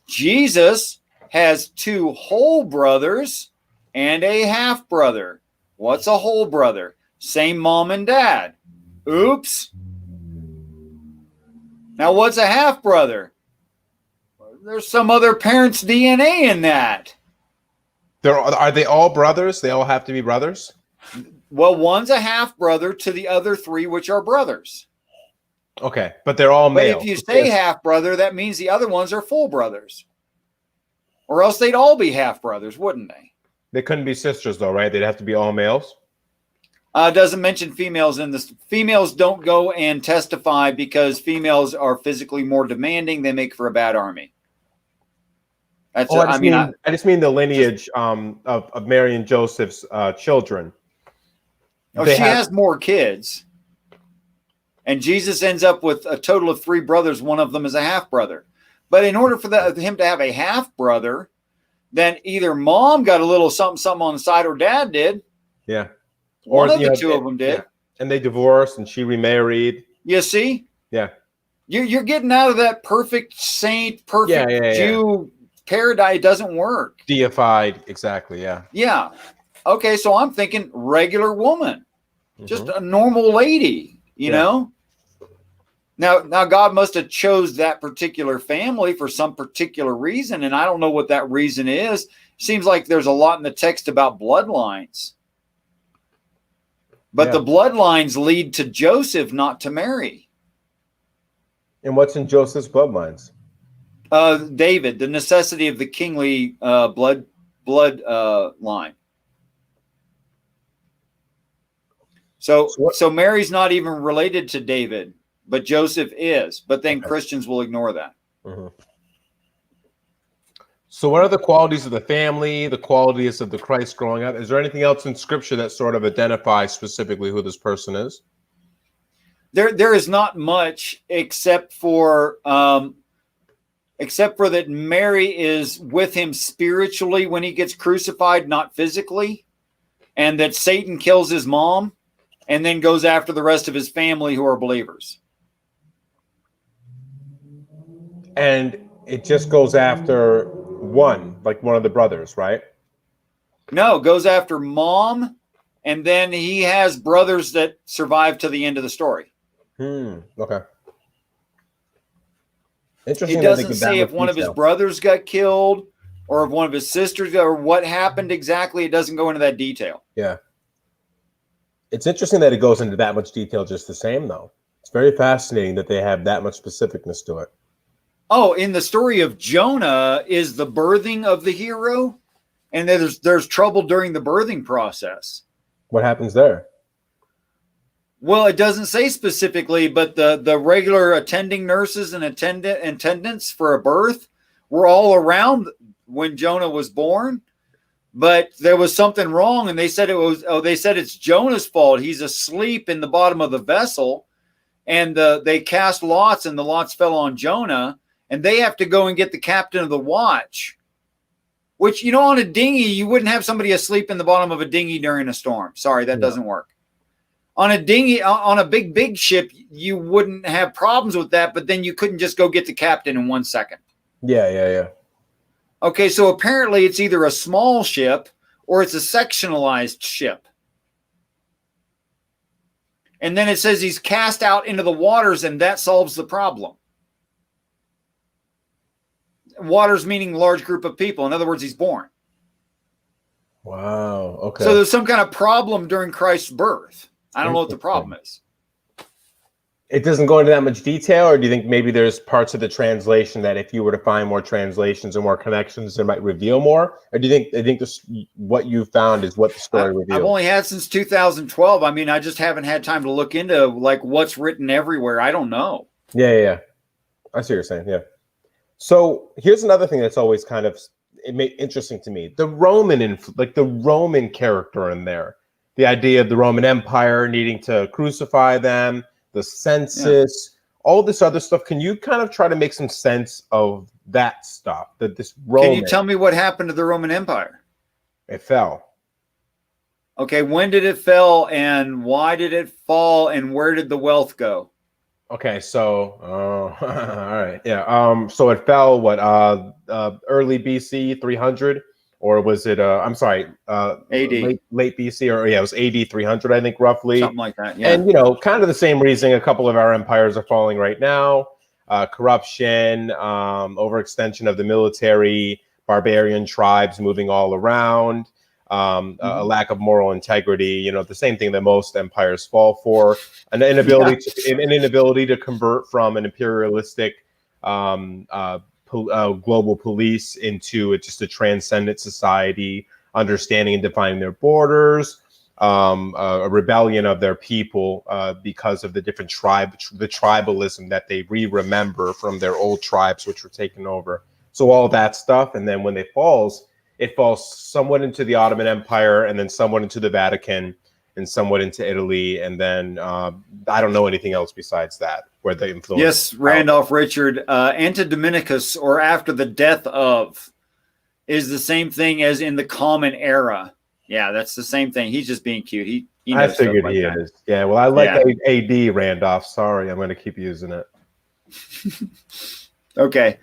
Speaker 1: Jesus has 2 whole brothers and a half brother. What's a whole brother? Same mom and dad. Oops. Now, what's a half brother? There's some other parent's DNA in that.
Speaker 2: Are they all brothers? They all have to be brothers?
Speaker 1: Well, one's a half brother to the other 3, which are brothers.
Speaker 2: Okay, but they're all male.
Speaker 1: But if you say half brother, that means the other ones are full brothers. Or else they'd all be half brothers, wouldn't they?
Speaker 2: They couldn't be sisters, though, right? They'd have to be all males.
Speaker 1: Doesn't mention females in this. Females don't go and testify because females are physically more demanding. They make for a bad army. That's. I
Speaker 2: just mean the lineage of Mary and Joseph's children.
Speaker 1: She has more kids, and Jesus ends up with a total of 3 brothers. One of them is a half brother. But in order for him to have a half brother, then either mom got a little something on the side or dad did.
Speaker 2: Yeah.
Speaker 1: One of the two of them did.
Speaker 2: Yeah. And they divorced, and she remarried.
Speaker 1: You see?
Speaker 2: Yeah.
Speaker 1: You're getting out of that perfect saint, perfect Jew paradise. It doesn't work.
Speaker 2: Deified, exactly. Yeah.
Speaker 1: Yeah. Okay, so I'm thinking regular woman, just a normal lady. You know. Now God must have chose that particular family for some particular reason, and I don't know what that reason is. Seems like there's a lot in the text about bloodlines. But the bloodlines lead to Joseph, not to Mary.
Speaker 2: And what's in Joseph's bloodlines?
Speaker 1: David, the necessity of the kingly blood line. So Mary's not even related to David, but Joseph is. But then Christians will ignore that.
Speaker 2: So what are the qualities of the family, the qualities of the Christ growing up? Is there anything else in Scripture that sort of identifies specifically who this person is?
Speaker 1: There is not much except for that Mary is with him spiritually when he gets crucified, not physically, and that Satan kills his mom and then goes after the rest of his family who are believers.
Speaker 2: And it just goes after one of the brothers, right?
Speaker 1: No, goes after mom, and then he has brothers that survive to the end of the story.
Speaker 2: Okay. Interesting.
Speaker 1: It doesn't say if one of his brothers got killed or if one of his sisters or what happened exactly. It doesn't go into that detail.
Speaker 2: Yeah. It's interesting that it goes into that much detail just the same, though. It's very fascinating that they have that much specificness to it.
Speaker 1: Oh, in the story of Jonah is the birthing of the hero, and there's trouble during the birthing process.
Speaker 2: What happens there?
Speaker 1: Well, it doesn't say specifically, but the regular attending nurses and attendants for a birth were all around when Jonah was born, but there was something wrong, and they said it's Jonah's fault. He's asleep in the bottom of the vessel, and they cast lots, and the lots fell on Jonah. And they have to go and get the captain of the watch, which, on a dinghy, you wouldn't have somebody asleep in the bottom of a dinghy during a storm. Sorry, that doesn't work. On a dinghy, on a big ship, you wouldn't have problems with that, but then you couldn't just go get the captain in 1 second.
Speaker 2: Yeah.
Speaker 1: Okay, so apparently it's either a small ship or it's a sectionalized ship. And then it says he's cast out into the waters, and that solves the problem. Waters meaning large group of people. In other words, he's born.
Speaker 2: Wow. Okay.
Speaker 1: So there's some kind of problem during Christ's birth. I don't know what the problem is.
Speaker 2: It doesn't go into that much detail, or do you think maybe there's parts of the translation that if you were to find more translations and more connections, it might reveal more? Or do you think this, what you found is what the story reveals?
Speaker 1: I've only had since 2012. I mean, I just haven't had time to look into like what's written everywhere. I don't know.
Speaker 2: Yeah. I see what you're saying. Yeah. So here's another thing that's always kind of interesting to me: the Roman character in there, the idea of the Roman Empire needing to crucify them, the census, all this other stuff. Can you kind of try to make some sense of that stuff? Can
Speaker 1: you tell me what happened to the Roman Empire?
Speaker 2: It fell.
Speaker 1: Okay, when did it fall, and why did it fall, and where did the wealth go?
Speaker 2: Okay, so all right, yeah. So it fell early BC 300, or was it? I'm sorry,
Speaker 1: AD,
Speaker 2: late BC, or it was AD 300, I think, roughly,
Speaker 1: something like that. Yeah,
Speaker 2: and kind of the same reason a couple of our empires are falling right now: corruption, overextension of the military, barbarian tribes moving all around. A lack of moral integrity, the same thing that most empires fall for, an inability to convert from an imperialistic global police into just a transcendent society, understanding and defining their borders, a rebellion of their people because of the different the tribalism that they remember from their old tribes, which were taken over. So all that stuff, and then when it falls somewhat into the Ottoman Empire, and then somewhat into the Vatican, and somewhat into Italy, and then I don't know anything else besides that where they influence.
Speaker 1: Yes, Randolph Richard, Antidominicus, or after the death of, is the same thing as in the Common Era. Yeah, that's the same thing. He's just being cute.
Speaker 2: I
Speaker 1: stuff
Speaker 2: figured
Speaker 1: like
Speaker 2: he
Speaker 1: that.
Speaker 2: is. Yeah, well, I like AD Randolph. Sorry, I'm going to keep using it.
Speaker 1: Okay.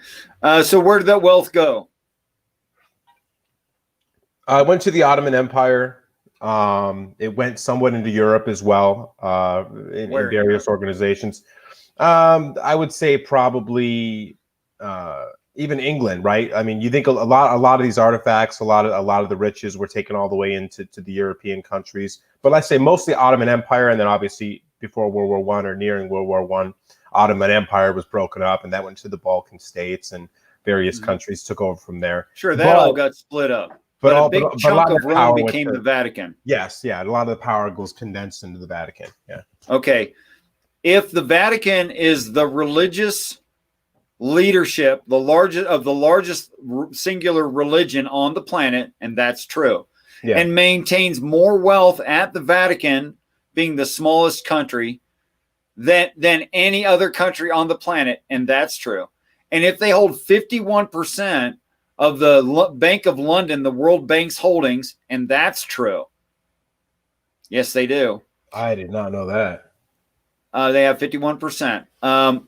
Speaker 1: So where did that wealth go?
Speaker 2: I went to the Ottoman Empire. It went somewhat into Europe as well, in various organizations. I would say probably even England, right? I mean, you think a lot of these artifacts, a lot of the riches were taken all the way into the European countries. But let's say mostly Ottoman Empire, and then obviously before World War One or nearing World War One, Ottoman Empire was broken up, and that went to the Balkan states, and various countries took over from there.
Speaker 1: Sure, that all got split up. But a big chunk of Rome became the Vatican.
Speaker 2: Yes, yeah. A lot of the power was condensed into the Vatican. Yeah.
Speaker 1: Okay. If the Vatican is the religious leadership, the largest singular religion on the planet, and that's true, and maintains more wealth at the Vatican, being the smallest country, than any other country on the planet, and that's true. And if they hold 51% of the Bank of London, the World Bank's holdings, and that's true. Yes, they do.
Speaker 2: I did not know that.
Speaker 1: They have 51%,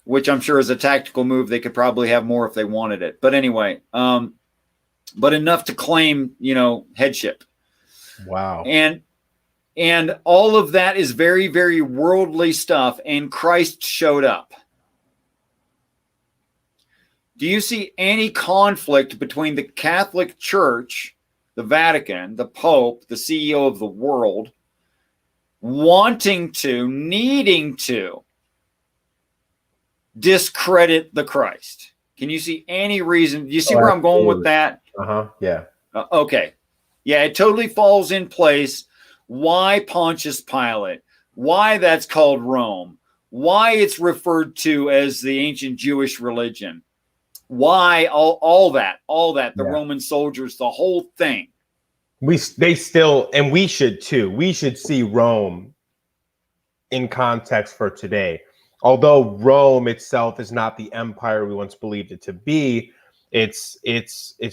Speaker 1: which I'm sure is a tactical move. They could probably have more if they wanted it. But anyway, but enough to claim, headship.
Speaker 2: Wow.
Speaker 1: And all of that is very, very worldly stuff, and Christ showed up. Do you see any conflict between the Catholic Church, the Vatican, the Pope, the CEO of the world, needing to discredit the Christ? Can you see any reason? Do you see where I'm going with that?
Speaker 2: Yeah.
Speaker 1: Okay. Yeah, it totally falls in place. Why Pontius Pilate? Why that's called Rome? Why it's referred to as the ancient Jewish religion? Why all that, the Roman soldiers, the whole thing.
Speaker 2: They still, and we should too. We should see Rome in context for today. Although Rome itself is not the empire we once believed it to be, its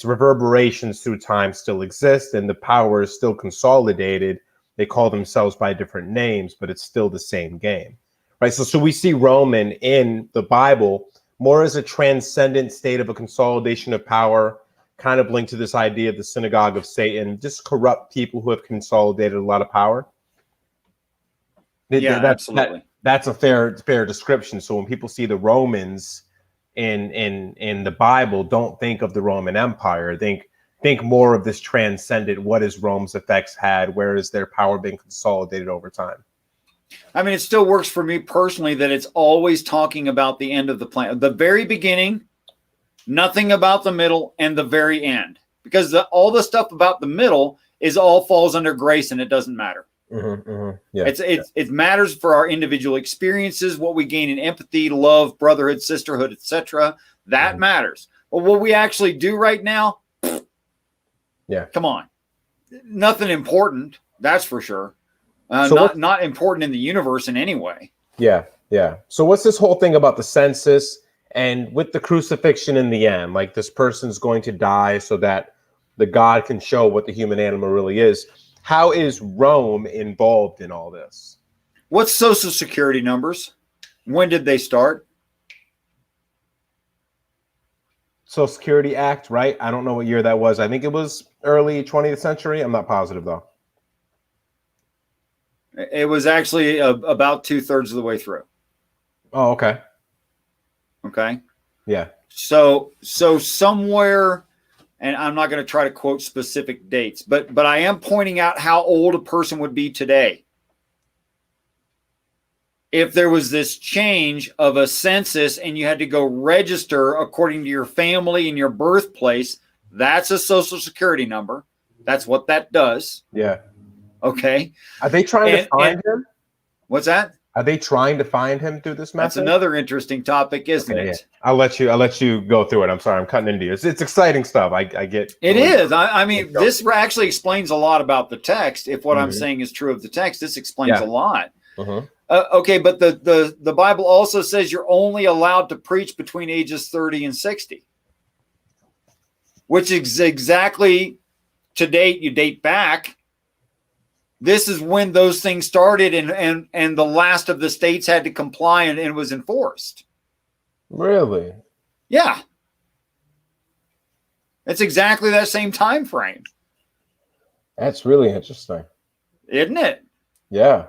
Speaker 2: reverberations through time still exist, and the power is still consolidated. They call themselves by different names, but it's still the same game, right? So we see Roman in the Bible more as a transcendent state of a consolidation of power, kind of linked to this idea of the synagogue of Satan, just corrupt people who have consolidated a lot of power.
Speaker 1: Absolutely.
Speaker 2: That's a fair description. So when people see the Romans in the Bible, don't think of the Roman Empire. Think more of this transcendent. What is Rome's effects had? Where is their power being consolidated over time?
Speaker 1: I mean, it still works for me personally that it's always talking about the end of the plan, the very beginning, nothing about the middle, and the very end. Because all the stuff about the middle all falls under grace, and it doesn't matter.
Speaker 2: Yeah,
Speaker 1: it matters for our individual experiences, what we gain in empathy, love, brotherhood, sisterhood, etc. That matters. But what we actually do right now, come on, nothing important. That's for sure. Not important in the universe in any way.
Speaker 2: Yeah. So what's this whole thing about the census and with the crucifixion in the end? Like, this person's going to die so that the God can show what the human animal really is. How is Rome involved in all this?
Speaker 1: What's Social Security numbers? When did they start?
Speaker 2: Social Security Act, right? I don't know what year that was. I think it was early 20th century. I'm not positive, though.
Speaker 1: It was actually about 2/3 of the way through.
Speaker 2: Oh, okay.
Speaker 1: Okay.
Speaker 2: Yeah.
Speaker 1: So somewhere, and I'm not going to try to quote specific dates, but I am pointing out how old a person would be today. If there was this change of a census and you had to go register according to your family and your birthplace, that's a Social Security number. That's what that does.
Speaker 2: Yeah.
Speaker 1: Okay.
Speaker 2: Are they trying to find him?
Speaker 1: What's that?
Speaker 2: Are they trying to find him through this method?
Speaker 1: That's another interesting topic, isn't it?
Speaker 2: Yeah. I'll let you go through it. I'm sorry, I'm cutting into you. It's exciting stuff. I get
Speaker 1: it is. I mean, this actually explains a lot about the text. If what I'm saying is true of the text, this explains a lot. Okay, but the Bible also says you're only allowed to preach between ages 30 and 60, which is exactly to date. You date back. This is when those things started, and the last of the states had to comply, and it was enforced.
Speaker 2: Really?
Speaker 1: Yeah. It's exactly that same time frame.
Speaker 2: That's really interesting.
Speaker 1: Isn't it?
Speaker 2: Yeah.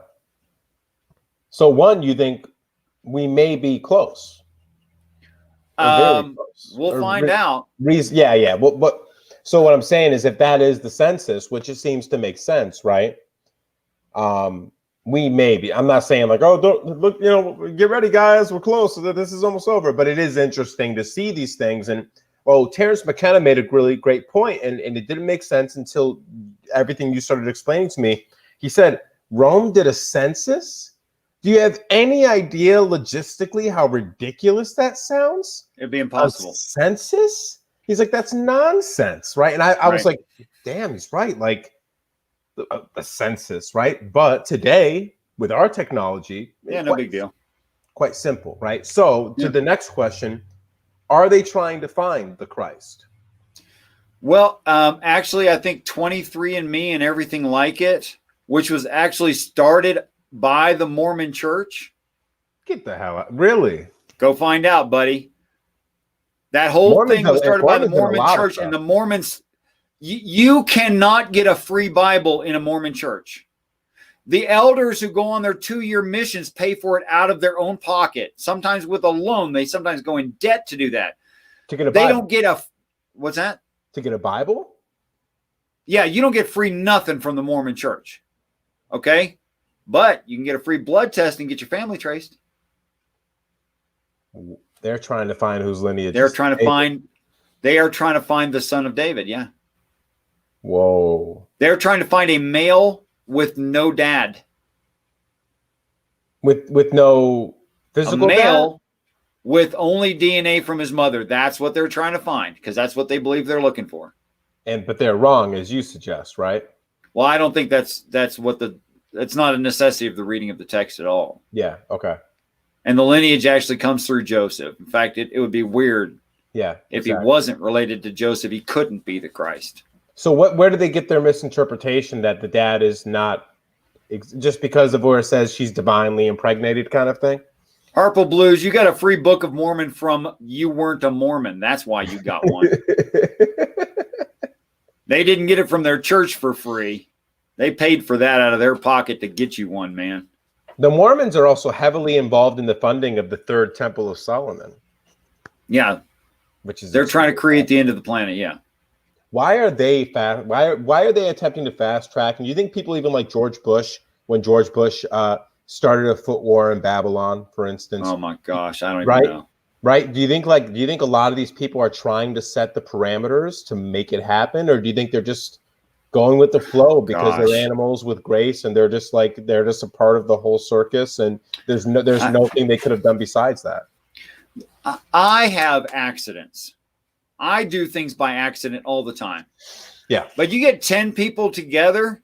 Speaker 2: So one, you think we may be close? Very close.
Speaker 1: We'll find out.
Speaker 2: Yeah. But so what I'm saying is, if that is the census, which it seems to make sense, right? We may be. I'm not saying like, oh, don't look, get ready, guys, we're close. This is almost over. But it is interesting to see these things. And Terrence McKenna made a really great point, and it didn't make sense until everything you started explaining to me. He said Rome did a census. Do you have any idea logistically how ridiculous that sounds?
Speaker 1: It'd be impossible.
Speaker 2: A census? He's like, that's nonsense, right? And I was like, damn, he's right. Like a census, right? But today, with our technology,
Speaker 1: no big deal.
Speaker 2: Quite simple, right? So to the next question, are they trying to find the Christ?
Speaker 1: Well, actually, I think 23andMe and everything like it, which was actually started by the Mormon Church.
Speaker 2: Get the hell out. Really?
Speaker 1: Go find out, buddy. That whole thing was started by the Mormon Church, and the Mormons, you cannot get a free Bible in a Mormon church. The elders who go on their 2-year missions pay for it out of their own pocket, sometimes with a loan. They sometimes go in debt to do that.
Speaker 2: To get a Bible.
Speaker 1: They don't get what's that?
Speaker 2: To get a Bible?
Speaker 1: Yeah, you don't get free nothing from the Mormon Church. Okay? But you can get a free blood test and get your family traced.
Speaker 2: They're trying to find whose lineage.
Speaker 1: They are trying to find the son of David, yeah.
Speaker 2: Whoa.
Speaker 1: They're trying to find a male with no dad.
Speaker 2: With no physical
Speaker 1: male
Speaker 2: dad?
Speaker 1: With only DNA from his mother. That's what they're trying to find, because that's what they believe they're looking for.
Speaker 2: But they're wrong, as you suggest, right?
Speaker 1: Well, I don't think that's not a necessity of the reading of the text at all.
Speaker 2: Yeah, okay.
Speaker 1: And the lineage actually comes through Joseph. In fact, it would be weird if he wasn't related to Joseph. He couldn't be the Christ.
Speaker 2: So where do they get their misinterpretation that the dad is not just because of where it says she's divinely impregnated kind of thing?
Speaker 1: Harpo Blues, you got a free Book of Mormon from You Weren't a Mormon. That's why you got one. They didn't get it from their church for free. They paid for that out of their pocket to get you one, man.
Speaker 2: The Mormons are also heavily involved in the funding of the Third Temple of Solomon.
Speaker 1: Yeah. They're trying to create the end of the planet, yeah.
Speaker 2: Why are they why are they attempting to fast track? And do you think people even like George Bush, when George Bush started a foot war in Babylon, for instance?
Speaker 1: Oh my gosh, I don't even know.
Speaker 2: Right? Do you think a lot of these people are trying to set the parameters to make it happen, or do you think they're just going with the flow because they're animals with grace and they're just a part of the whole circus, and there's nothing they could have done besides that?
Speaker 1: I have accidents. I do things by accident all the time.
Speaker 2: Yeah.
Speaker 1: But you get 10 people together,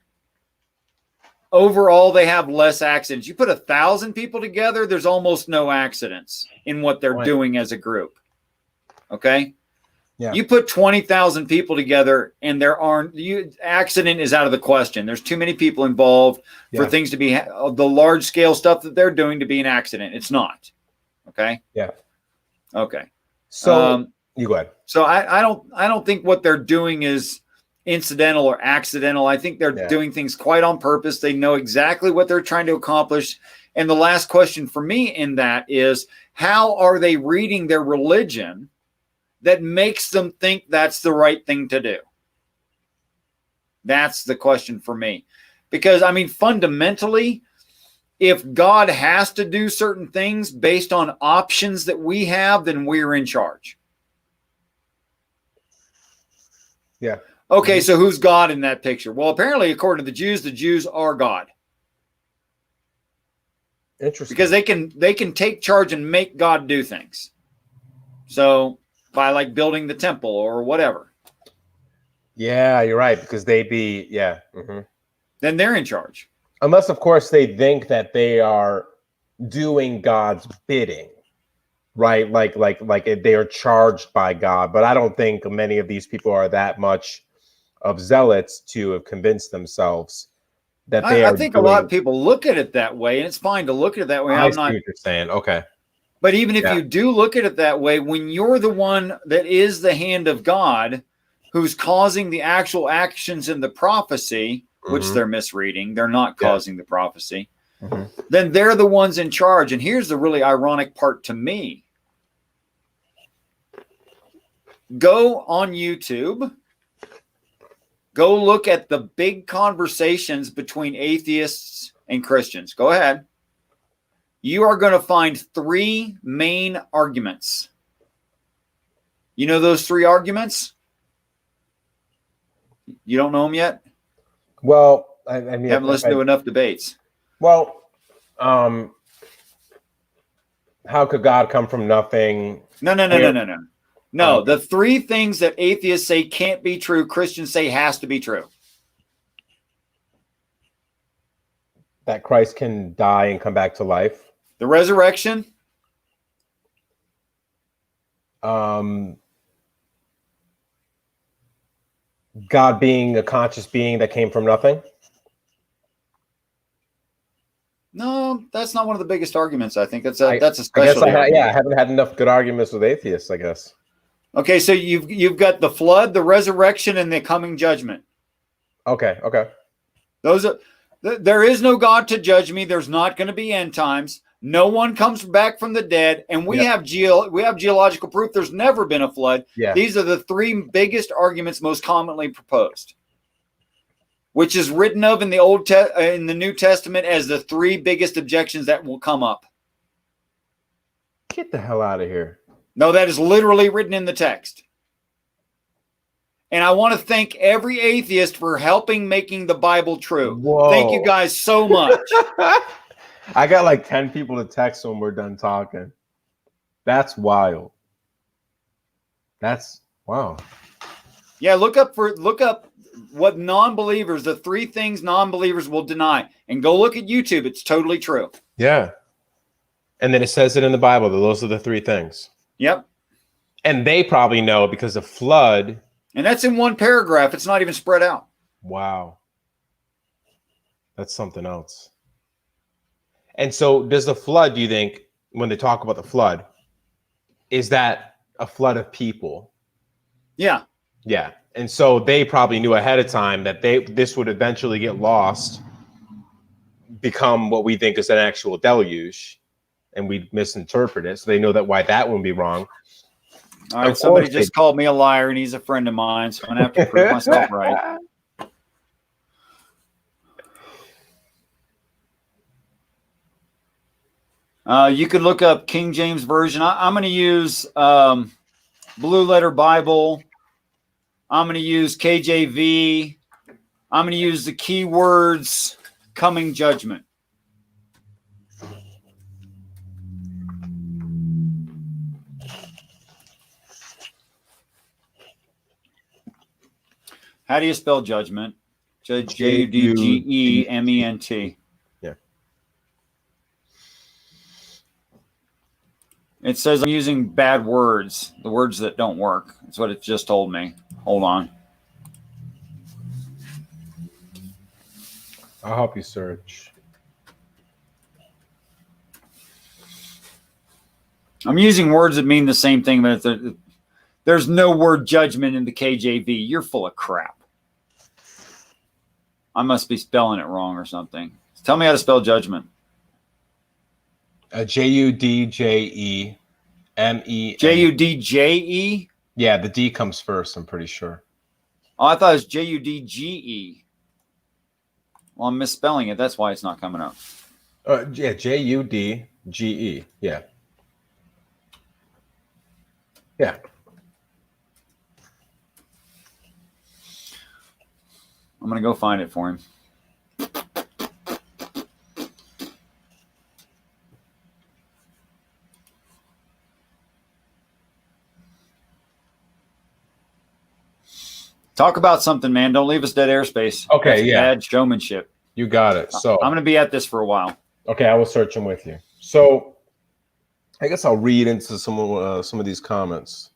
Speaker 1: overall they have less accidents. You put 1,000 people together, there's almost no accidents in what they're doing as a group. Okay? Yeah. You put 20,000 people together and accident is out of the question. There's too many people involved for things to be the large scale stuff that they're doing to be an accident. It's not. Okay?
Speaker 2: Yeah.
Speaker 1: Okay.
Speaker 2: So you go ahead.
Speaker 1: So I don't think what they're doing is incidental or accidental. I think they're doing things quite on purpose. They know exactly what they're trying to accomplish. And the last question for me in that is, how are they reading their religion that makes them think that's the right thing to do? That's the question for me. Because, I mean, fundamentally, if God has to do certain things based on options that we have, then we're in charge.
Speaker 2: Yeah.
Speaker 1: Okay, so who's God in that picture? Well, apparently, according to the Jews are God.
Speaker 2: Interesting.
Speaker 1: Because they can take charge and make God do things. So by like building the temple or whatever.
Speaker 2: Yeah, you're right. Because mm-hmm.
Speaker 1: Then they're in charge.
Speaker 2: Unless, of course, they think that they are doing God's bidding, right? Like they are charged by God. But I don't think many of these people are that much of zealots to have convinced themselves that they are.
Speaker 1: I think a lot of people look at it that way, and it's fine to look at it that way.
Speaker 2: I see what you're saying. Okay.
Speaker 1: But even if you do look at it that way, when you're the one that is the hand of God, who's causing the actual actions in the prophecy, which they're misreading, they're not causing the prophecy, then they're the ones in charge. And here's the really ironic part to me. Go on YouTube. Go look at the big conversations between atheists and Christians. Go ahead. You are going to find 3 main arguments. You know those 3 arguments? You don't know them yet?
Speaker 2: Well, I mean,
Speaker 1: you haven't listened to enough debates.
Speaker 2: Well, how could God come from nothing?
Speaker 1: No. No, the 3 things that atheists say can't be true, Christians say has to be true.
Speaker 2: That Christ can die and come back to life.
Speaker 1: The resurrection.
Speaker 2: God being a conscious being that came from nothing.
Speaker 1: No, that's not one of the biggest arguments. I think that's a special.
Speaker 2: I haven't had enough good arguments with atheists, I guess.
Speaker 1: Okay, so you've got the flood, the resurrection, and the coming judgment.
Speaker 2: Okay.
Speaker 1: Those are. There is no God to judge me. There's not going to be end times. No one comes back from the dead, and we have geological proof there's never been a flood.
Speaker 2: Yeah.
Speaker 1: These are the 3 biggest arguments most commonly proposed, which is written of in the New Testament as the 3 biggest objections that will come up.
Speaker 2: Get the hell out of here.
Speaker 1: No, that is literally written in the text. And I want to thank every atheist for helping making the Bible true.
Speaker 2: Whoa.
Speaker 1: Thank you guys so much.
Speaker 2: I got like 10 people to text when we're done talking. That's wild. That's wow.
Speaker 1: Yeah, look up what non-believers, the 3 things non-believers will deny, and go look at YouTube. It's totally true.
Speaker 2: Yeah. And then it says it in the Bible that those are the 3 things.
Speaker 1: Yep.
Speaker 2: And they probably know because the flood.
Speaker 1: And that's in one paragraph. It's not even spread out.
Speaker 2: Wow. That's something else. And so does the flood, do you think, when they talk about the flood, is that a flood of people?
Speaker 1: Yeah.
Speaker 2: Yeah. And so they probably knew ahead of time that this would eventually get lost, become what we think is an actual deluge, and we misinterpret it. So they know why that wouldn't be wrong.
Speaker 1: All right, somebody just called me a liar, and he's a friend of mine, so I'm going to have to prove myself right. You could look up King James Version. I'm going to use Blue Letter Bible. I'm going to use KJV. I'm going to use the keywords coming judgment. How do you spell judgment? Judgement.
Speaker 2: Yeah.
Speaker 1: It says I'm using bad words, the words that don't work. That's what it just told me. Hold on.
Speaker 2: I'll help you search.
Speaker 1: I'm using words that mean the same thing, but there's no word judgment in the KJV. You're full of crap. I must be spelling it wrong or something. Tell me how to spell judgment.
Speaker 2: Judjeme.
Speaker 1: Judje?
Speaker 2: Yeah, the D comes first, I'm pretty sure.
Speaker 1: Oh, I thought it was Judge. Well, I'm misspelling it. That's why it's not coming up.
Speaker 2: Yeah, Judge. Yeah. Yeah.
Speaker 1: I'm going to go find it for him. Talk about something, man. Don't leave us dead airspace.
Speaker 2: Okay,
Speaker 1: That's bad showmanship.
Speaker 2: You got it. So
Speaker 1: I'm going to be at this for a while.
Speaker 2: Okay, I will search them with you. So I guess I'll read into some of these comments.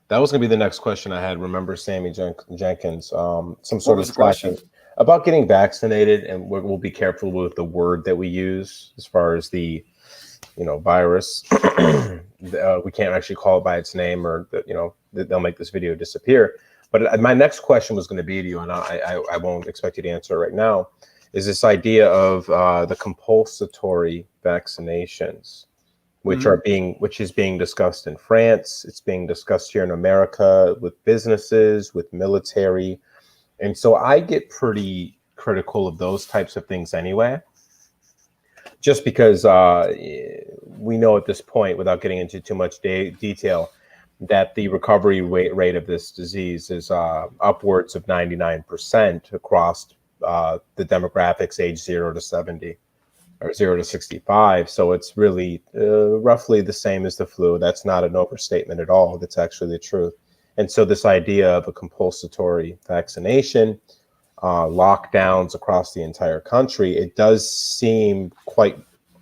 Speaker 2: That was going to be the next question I had. Remember, Sammy Jenkins, some
Speaker 1: What
Speaker 2: sort
Speaker 1: was
Speaker 2: of
Speaker 1: the question?
Speaker 2: about getting vaccinated, and we'll be careful with the word that we use as far as the, virus. We can't actually call it by its name, or they'll make this video disappear. But my next question was going to be to you, and I won't expect you to answer it right now. Is this idea of the compulsory vaccinations, which is being discussed in France. It's being discussed here in America with businesses, with military. And so I get pretty critical of those types of things anyway, just because we know at this point, without getting into too much detail, that the recovery rate of this disease is upwards of 99% across the demographics age 0 to 70. Or 0 to 65. So it's really roughly the same as the flu. That's not an overstatement at all. That's actually the truth. And so this idea of a compulsory vaccination, lockdowns across the entire country, it does seem quite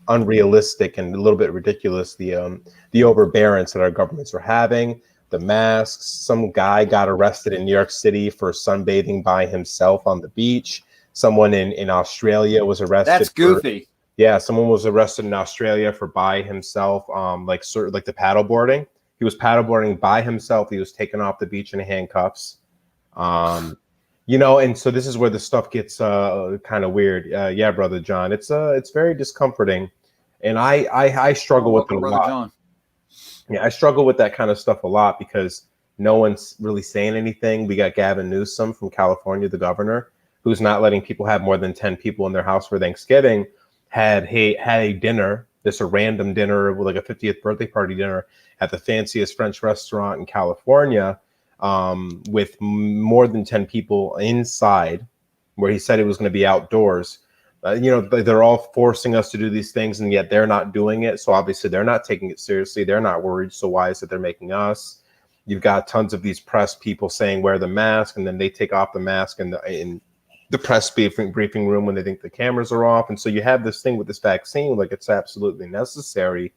Speaker 2: unrealistic and a little bit ridiculous. The overbearance that our governments are having, the masks. Some guy got arrested in New York City for sunbathing by himself on the beach. Someone in Australia was arrested.
Speaker 1: That's goofy.
Speaker 2: Yeah, someone was arrested in Australia for by himself, like the paddleboarding. He was paddleboarding by himself. He was taken off the beach in handcuffs. And so this is where the stuff gets kind of weird. Yeah, Brother John, it's very discomforting, and I struggle with it a lot.
Speaker 1: John.
Speaker 2: Yeah, I struggle with that kind of stuff a lot because no one's really saying anything. We got Gavin Newsom from California, the governor, who's not letting people have more than 10 people in their house for Thanksgiving. Had a dinner, a random dinner, like a 50th birthday party dinner at the fanciest French restaurant in California, with more than 10 people inside, where he said it was going to be outdoors. They're all forcing us to do these things, and yet they're not doing it. So obviously they're not taking it seriously. They're not worried. So why is it they're making us? You've got tons of these press people saying wear the mask, and then they take off the mask in the press briefing room when they think the cameras are off. And so you have this thing with this vaccine, like it's absolutely necessary.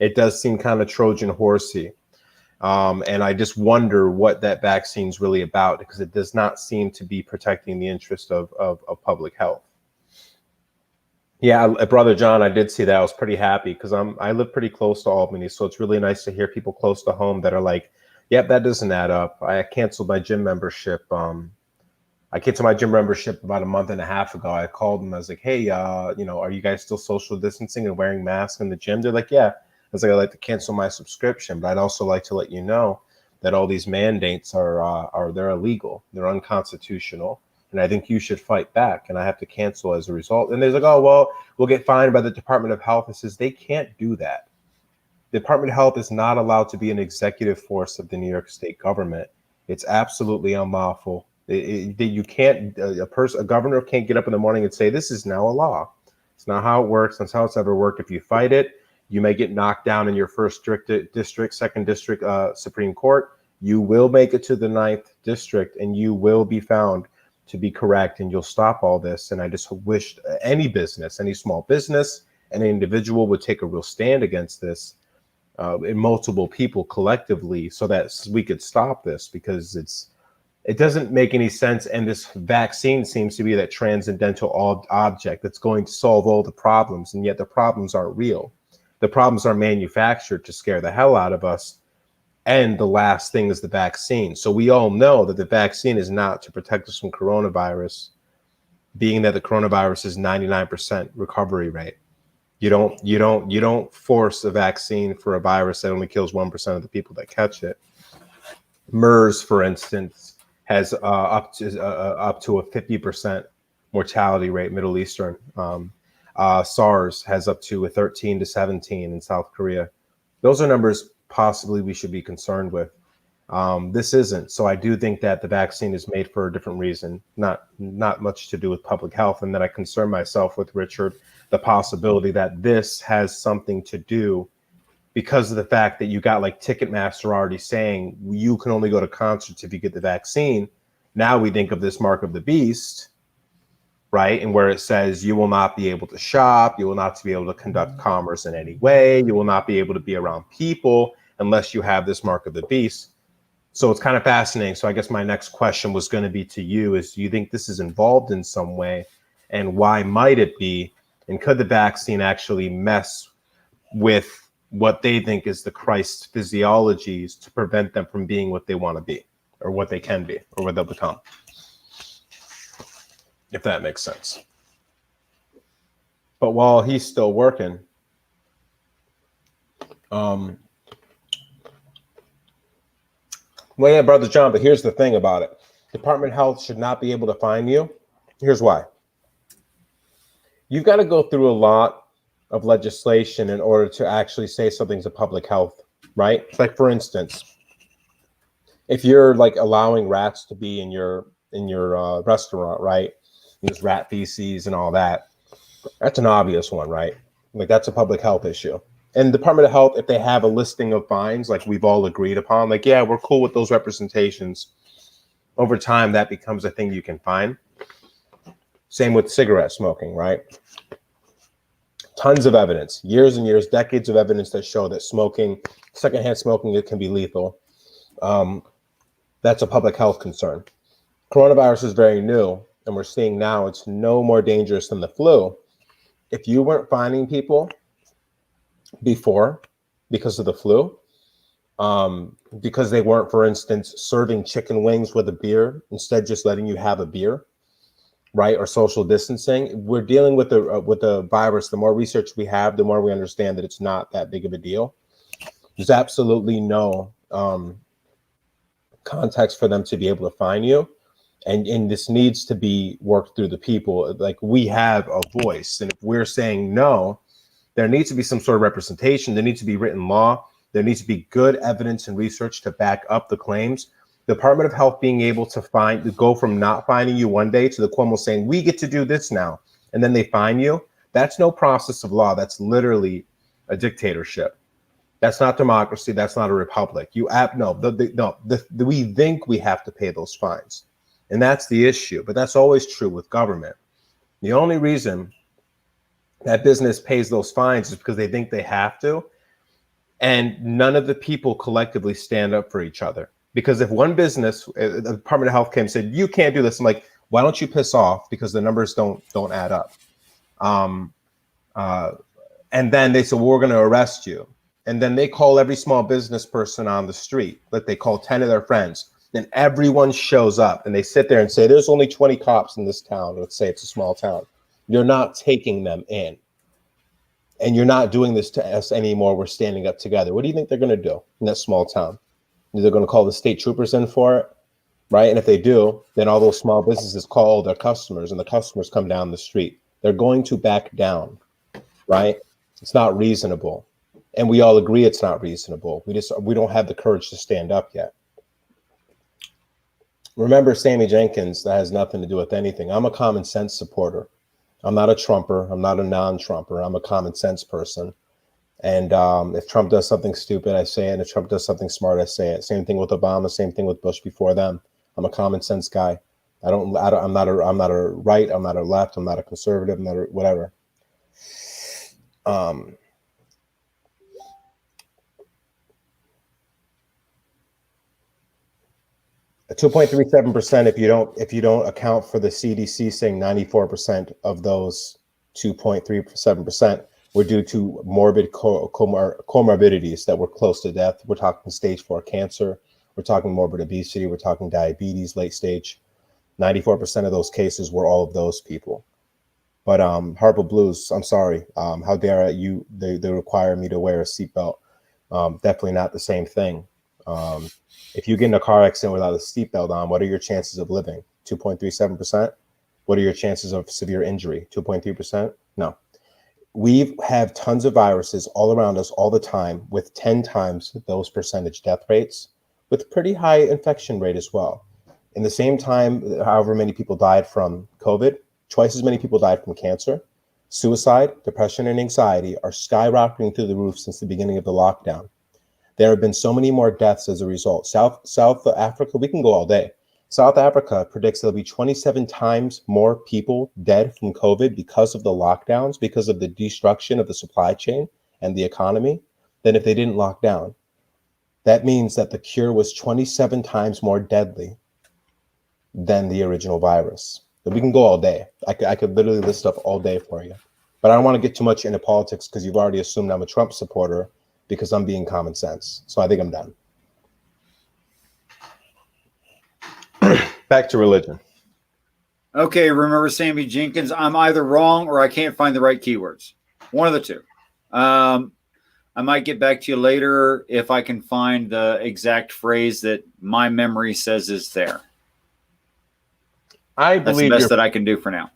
Speaker 2: It does seem kind of Trojan horsey. And I just wonder what that vaccine's really about, because it does not seem to be protecting the interest of public health. Yeah, Brother John, I did see that. I was pretty happy because I live pretty close to Albany. So it's really nice to hear people close to home that are like, yep, that doesn't add up. I canceled my gym membership. I canceled my gym membership about a month and a half ago. I called them. I was like, hey, are you guys still social distancing and wearing masks in the gym? They're like, yeah. I was like, I'd like to cancel my subscription, but I'd also like to let you know that all these mandates they're illegal. They're unconstitutional. And I think you should fight back. And I have to cancel as a result. And they're like, oh, well, we'll get fined by the Department of Health. It says they can't do that. The Department of Health is not allowed to be an executive force of the New York State government. It's absolutely unlawful. You can't, a governor can't get up in the morning and say, this is now a law. It's not how it works. That's how it's ever worked. If you fight it, you may get knocked down in your first district, second district, Supreme Court. You will make it to the 9th district and you will be found to be correct, and you'll stop all this. And I just wish any business, any small business, any individual would take a real stand against this, and multiple people collectively, so that we could stop this, because it doesn't make any sense. And this vaccine seems to be that transcendental object that's going to solve all the problems. And yet the problems aren't real. The problems are manufactured to scare the hell out of us. And the last thing is the vaccine. So we all know that the vaccine is not to protect us from coronavirus, being that the coronavirus is 99% recovery rate. You don't force a vaccine for a virus that only kills 1% of the people that catch it. MERS, for instance, has up to a 50% mortality rate, Middle Eastern. SARS has up to a 13 to 17 in South Korea. Those are numbers possibly we should be concerned with. This isn't. So I do think that the vaccine is made for a different reason, not much to do with public health. And then I concern myself with, Richard, the possibility that this has something to do because of the fact that you got like Ticketmaster already saying you can only go to concerts if you get the vaccine. Now we think of this mark of the beast, right? And where it says you will not be able to shop, you will not be able to conduct commerce in any way, you will not be able to be around people unless you have this mark of the beast. So it's kind of fascinating. So I guess my next question was going to be to you is, do you think this is involved in some way, and why might it be? And could the vaccine actually mess with what they think is the Christ physiologies to prevent them from being what they want to be, or what they can be, or what they'll become? If that makes sense. But while he's still working, well, yeah, Brother John, but here's the thing about it. Department of Health should not be able to find you. Here's why. You've got to go through a lot of legislation in order to actually say something's a public health, right? Like, for instance, if you're like allowing rats to be in your restaurant, right? Use rat feces and all that. That's an obvious one, right? Like, that's a public health issue. And the Department of Health, if they have a listing of fines, like we've all agreed upon, like, yeah, we're cool with those representations. Over time, that becomes a thing you can find. Same with cigarette smoking, right? Tons of evidence, years and years, decades of evidence that show that smoking, secondhand smoking, it can be lethal. That's a public health concern. Coronavirus is very new, and we're seeing now it's no more dangerous than the flu. If you weren't finding people before because of the flu, because they weren't, for instance, serving chicken wings with a beer, instead just letting you have a beer, right? Or social distancing. We're dealing with the virus. The more research we have, the more we understand that it's not that big of a deal. There's absolutely no context for them to be able to find you. And this needs to be worked through the people. Like, we have a voice. And if we're saying no, there needs to be some sort of representation. There needs to be written law. There needs to be good evidence and research to back up the claims. The Department of Health being able to go from not finding you one day to the Cuomo saying, we get to do this now, and then they find you. That's no process of law. That's literally a dictatorship. That's not democracy. That's not a republic. We think we have to pay those fines. And that's the issue. But that's always true with government. The only reason that business pays those fines is because they think they have to. And none of the people collectively stand up for each other. Because if one business, the Department of Health came and said, you can't do this, I'm like, why don't you piss off? Because the numbers don't add up. And then they said, well, we're going to arrest you. And then they call every small business person on the street. Like, they call 10 of their friends. Then everyone shows up and they sit there and say, there's only 20 cops in this town. Let's say it's a small town. You're not taking them in. And you're not doing this to us anymore. We're standing up together. What do you think they're going to do in that small town? They're going to call the state troopers in for it, right? And if they do, then all those small businesses call their customers, and the customers come down the street. They're going to back down, right? It's not reasonable. And we all agree it's not reasonable. We don't have the courage to stand up yet. Remember Sammy Jenkins, that has nothing to do with anything. I'm a common sense supporter. I'm not a Trumper. I'm not a non-Trumper. I'm a common sense person. And if Trump does something stupid, I say it. And if Trump does something smart, I say it. Same thing with Obama. Same thing with Bush before them. I'm a common sense guy. I'm not a right. I'm not a left. I'm not a conservative. I'm not a whatever. 2.37%. If you don't account for the CDC saying 94% of those 2.37% were due to morbid comorbidities that were close to death. We're talking stage 4 cancer. We're talking morbid obesity. We're talking diabetes, late stage. 94% of those cases were all of those people. But Harpo Blues, I'm sorry. How dare you? They require me to wear a seatbelt. Definitely not the same thing. If you get in a car accident without a seatbelt on, what are your chances of living? 2.37%. What are your chances of severe injury? 2.3%. No. We have tons of viruses all around us all the time with 10 times those percentage death rates, with pretty high infection rate as well. In the same time, however many people died from COVID, twice as many people died from cancer. Suicide, depression, and anxiety are skyrocketing through the roof since the beginning of the lockdown. There have been so many more deaths as a result. South Africa, we can go all day. South Africa predicts there'll be 27 times more people dead from COVID because of the lockdowns, because of the destruction of the supply chain and the economy, than if they didn't lock down. that means that the cure was 27 times more deadly than the original virus. But we can go all day. I could literally list stuff all day for you. But I don't want to get too much into politics because you've already assumed I'm a Trump supporter because I'm being common sense. So I think I'm done. Back to religion.
Speaker 1: Okay, remember Sammy Jenkins, I'm either wrong or I can't find the right keywords. One of the two. I might get back to you later if I can find the exact phrase that my memory says is there.
Speaker 2: I
Speaker 1: That's
Speaker 2: believe
Speaker 1: the best that I can do for now.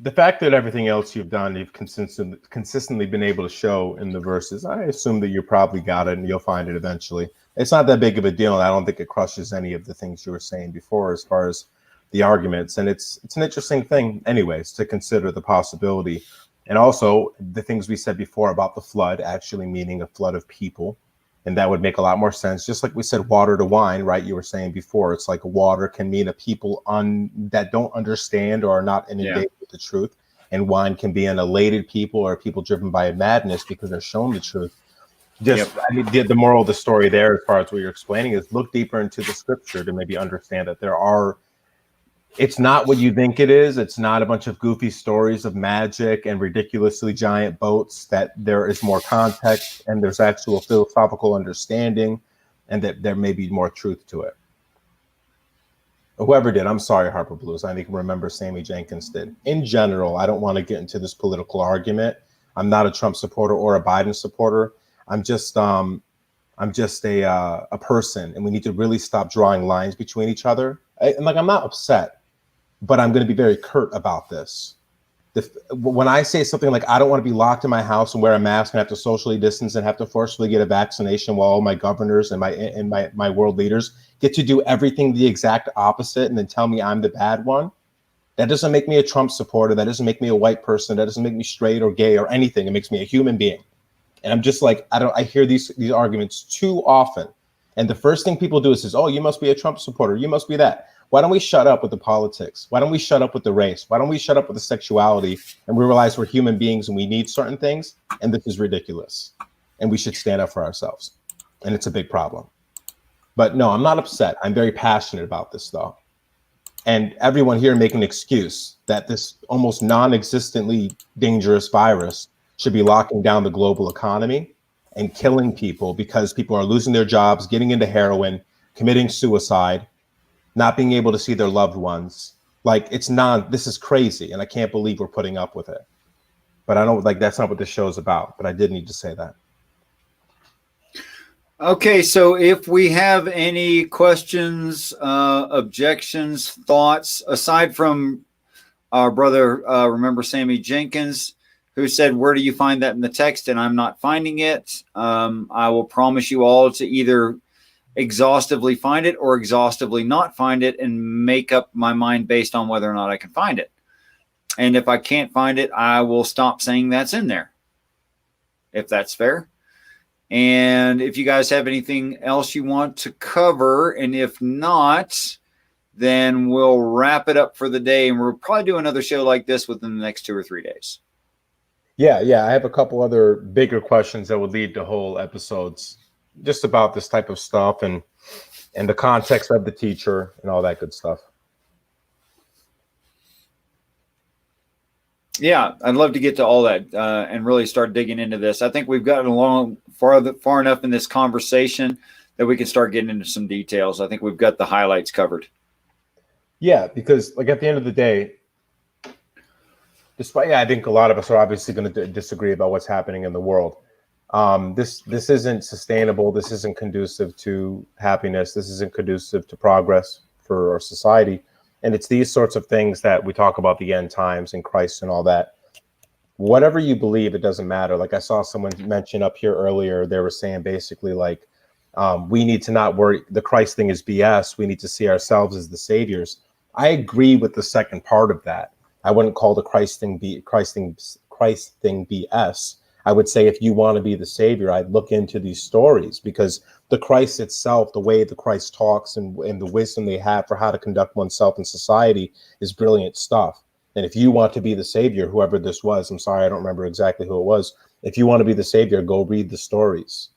Speaker 2: The fact that everything else you've done, you've consistently been able to show in the verses, I assume that you probably got it and you'll find it eventually. It's not that big of a deal, and I don't think it crushes any of the things you were saying before as far as the arguments. And it's an interesting thing anyways to consider the possibility. And also the things we said before about the flood actually meaning a flood of people. And that would make a lot more sense. Just like we said, water to wine, right? You were saying before, it's like water can mean a people that don't understand or are not inundated with the truth. And wine can be an elated people or people driven by madness because they're shown the truth. I mean, the moral of the story there, as far as what you're explaining, is look deeper into the scripture to maybe understand that it's not what you think it is. It's not a bunch of goofy stories of magic and ridiculously giant boats, that there is more context and there's actual philosophical understanding and that there may be more truth to it. Whoever did, I'm sorry, Harper Blues. I think remember Sammy Jenkins did. In general, I don't want to get into this political argument. I'm not a Trump supporter or a Biden supporter. I'm just a person, and we need to really stop drawing lines between each other. I'm not upset, but I'm going to be very curt about this. When I say something like, I don't want to be locked in my house and wear a mask and have to socially distance and have to forcibly get a vaccination while all my governors and my world leaders get to do everything the exact opposite and then tell me I'm the bad one, that doesn't make me a Trump supporter. That doesn't make me a white person. That doesn't make me straight or gay or anything. It makes me a human being. And I'm just like, I hear these arguments too often. And the first thing people do is says, oh, you must be a Trump supporter. You must be that. Why don't we shut up with the politics? Why don't we shut up with the race? Why don't we shut up with the sexuality and we realize we're human beings and we need certain things? And this is ridiculous. And we should stand up for ourselves. And it's a big problem. But no, I'm not upset. I'm very passionate about this, though. And everyone here make an excuse that this almost non-existently dangerous virus should be locking down the global economy and killing people because people are losing their jobs, getting into heroin, committing suicide, not being able to see their loved ones. Like, this is crazy. And I can't believe we're putting up with it. But I don't that's not what this show is about. But I did need to say that.
Speaker 1: Okay, so if we have any questions, objections, thoughts, aside from our brother, remember Sammy Jenkins, who said, where do you find that in the text? And I'm not finding it. I will promise you all to either exhaustively find it or exhaustively not find it and make up my mind based on whether or not I can find it. And if I can't find it, I will stop saying that's in there, if that's fair. And if you guys have anything else you want to cover, and if not, then we'll wrap it up for the day. And we'll probably do another show like this within the next 2 or 3 days.
Speaker 2: Yeah. I have a couple other bigger questions that would lead to whole episodes just about this type of stuff and the context of the teacher and all that good stuff.
Speaker 1: Yeah, I'd love to get to all that and really start digging into this. I think we've gotten along far enough in this conversation that we can start getting into some details. I think we've got the highlights covered. Yeah,
Speaker 2: because like at the end of the day, I think a lot of us are obviously going to disagree about what's happening in the world. This isn't sustainable. This isn't conducive to happiness. This isn't conducive to progress for our society. And it's these sorts of things that we talk about, the end times and Christ and all that. Whatever you believe, it doesn't matter. Like I saw someone mention up here earlier, they were saying basically like, we need to not worry. The Christ thing is BS. We need to see ourselves as the saviors. I agree with the second part of that. I wouldn't call the Christ thing BS. I would say if you want to be the savior, I'd look into these stories because the Christ itself, the way the Christ talks and the wisdom they have for how to conduct oneself in society is brilliant stuff. And if you want to be the savior, whoever this was, I'm sorry, I don't remember exactly who it was. If you want to be the savior, go read the stories.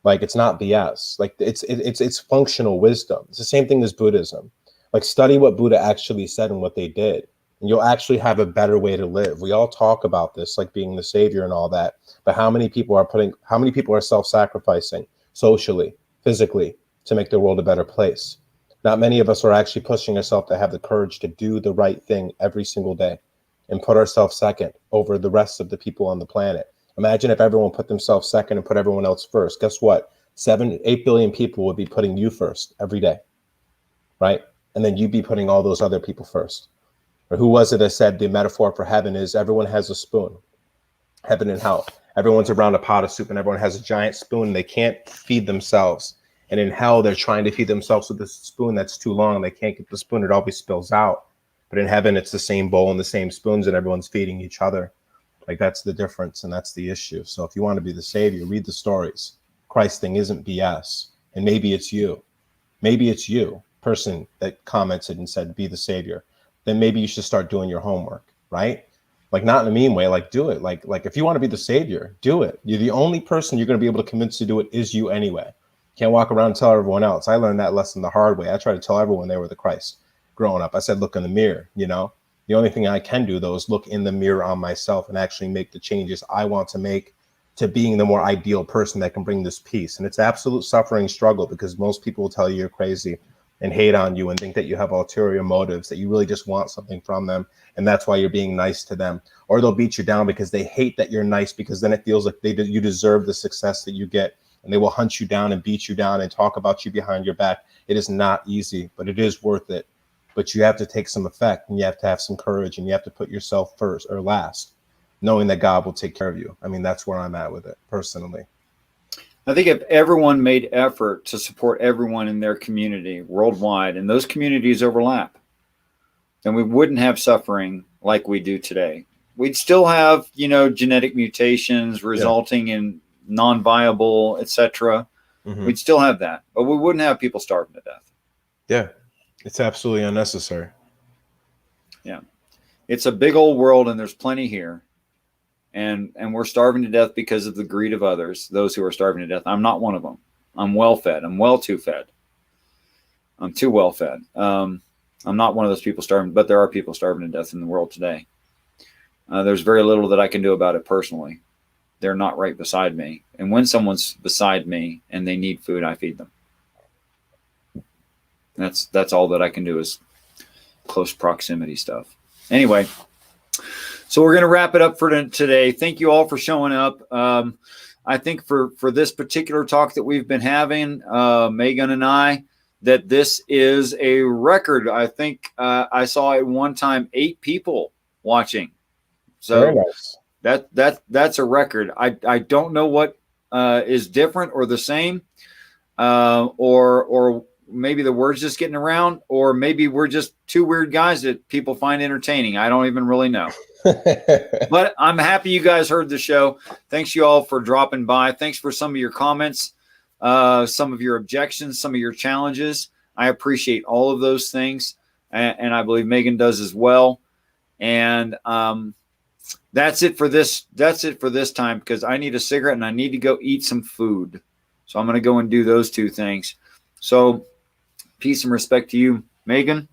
Speaker 2: Like, it's not BS. Like, it's functional wisdom. It's the same thing as Buddhism. Like, study what Buddha actually said and what they did, and you'll actually have a better way to live. We all talk about this, like being the savior and all that, but how many people are self-sacrificing socially, physically, to make the world a better place? Not many of us are actually pushing ourselves to have the courage to do the right thing every single day and put ourselves second over the rest of the people on the planet. Imagine if everyone put themselves second and put everyone else first. Guess what? 8 billion people would be putting you first every day, right? And then you'd be putting all those other people first. Or who was it that said the metaphor for heaven is everyone has a spoon? Heaven and hell. Everyone's around a pot of soup and everyone has a giant spoon. They can't feed themselves. And in hell, they're trying to feed themselves with a spoon that's too long. They can't get the spoon. It always spills out. But in heaven, it's the same bowl and the same spoons, and everyone's feeding each other. Like, that's the difference, and that's the issue. So if you want to be the savior, read the stories. Christ thing isn't BS. And maybe it's you. Maybe it's you, person that commented and said, be the savior. Then maybe you should start doing your homework, right? Like, not in a mean way, like, do it. Like if you want to be the savior, do it. You're the only person you're going to be able to convince to do it is you anyway. Can't walk around and tell everyone else. I learned that lesson the hard way. I tried to tell everyone they were the Christ growing up. I said, look in the mirror, you know? The only thing I can do, though, is look in the mirror on myself and actually make the changes I want to make to being the more ideal person that can bring this peace. And it's absolute suffering struggle, because most people will tell you you're crazy and hate on you and think that you have ulterior motives, that you really just want something from them. And that's why you're being nice to them. Or they'll beat you down because they hate that you're nice, because then it feels like you deserve the success that you get. And they will hunt you down and beat you down and talk about you behind your back. It is not easy, but it is worth it. But you have to take some effect, and you have to have some courage, and you have to put yourself first or last, knowing that God will take care of you. I mean, that's where I'm at with it personally.
Speaker 1: I think if everyone made effort to support everyone in their community worldwide, and those communities overlap, then we wouldn't have suffering like we do today. We'd still have, genetic mutations resulting in non-viable, etc. Mm-hmm. We'd still have that, but we wouldn't have people starving to death.
Speaker 2: Yeah, it's absolutely unnecessary.
Speaker 1: Yeah, it's a big old world, and there's plenty here. And we're starving to death because of the greed of others, those who are starving to death. I'm not one of them. I'm well fed. I'm well too fed. I'm too well fed. I'm not one of those people starving, but there are people starving to death in the world today. There's very little that I can do about it personally. They're not right beside me. And when someone's beside me and they need food, I feed them. That's all that I can do, is close proximity stuff. Anyway, so we're going to wrap it up for today. Thank you all for showing up. I think for this particular talk that we've been having, Meagon and I, that this is a record. I think I saw at one time 8 people watching. So very nice. That's a record. I don't know what is different or the same, or maybe the word's just getting around, or maybe we're just two weird guys that people find entertaining. I don't even really know. But I'm happy you guys heard the show. Thanks you all for dropping by. Thanks for some of your comments, some of your objections, some of your challenges. I appreciate all of those things, and I believe Meagon does as well. And that's it for this. That's it for this time, because I need a cigarette and I need to go eat some food. So I'm going to go and do those two things. So peace and respect to you, Meagon,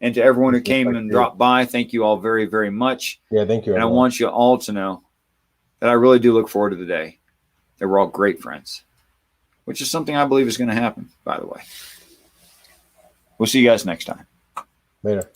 Speaker 1: and to everyone who came and dropped by. Thank you all very, very much.
Speaker 2: Yeah, thank you.
Speaker 1: And everyone. I want you all to know that I really do look forward to the day that we're all great friends, which is something I believe is going to happen, by the way. We'll see you guys next time.
Speaker 2: Later.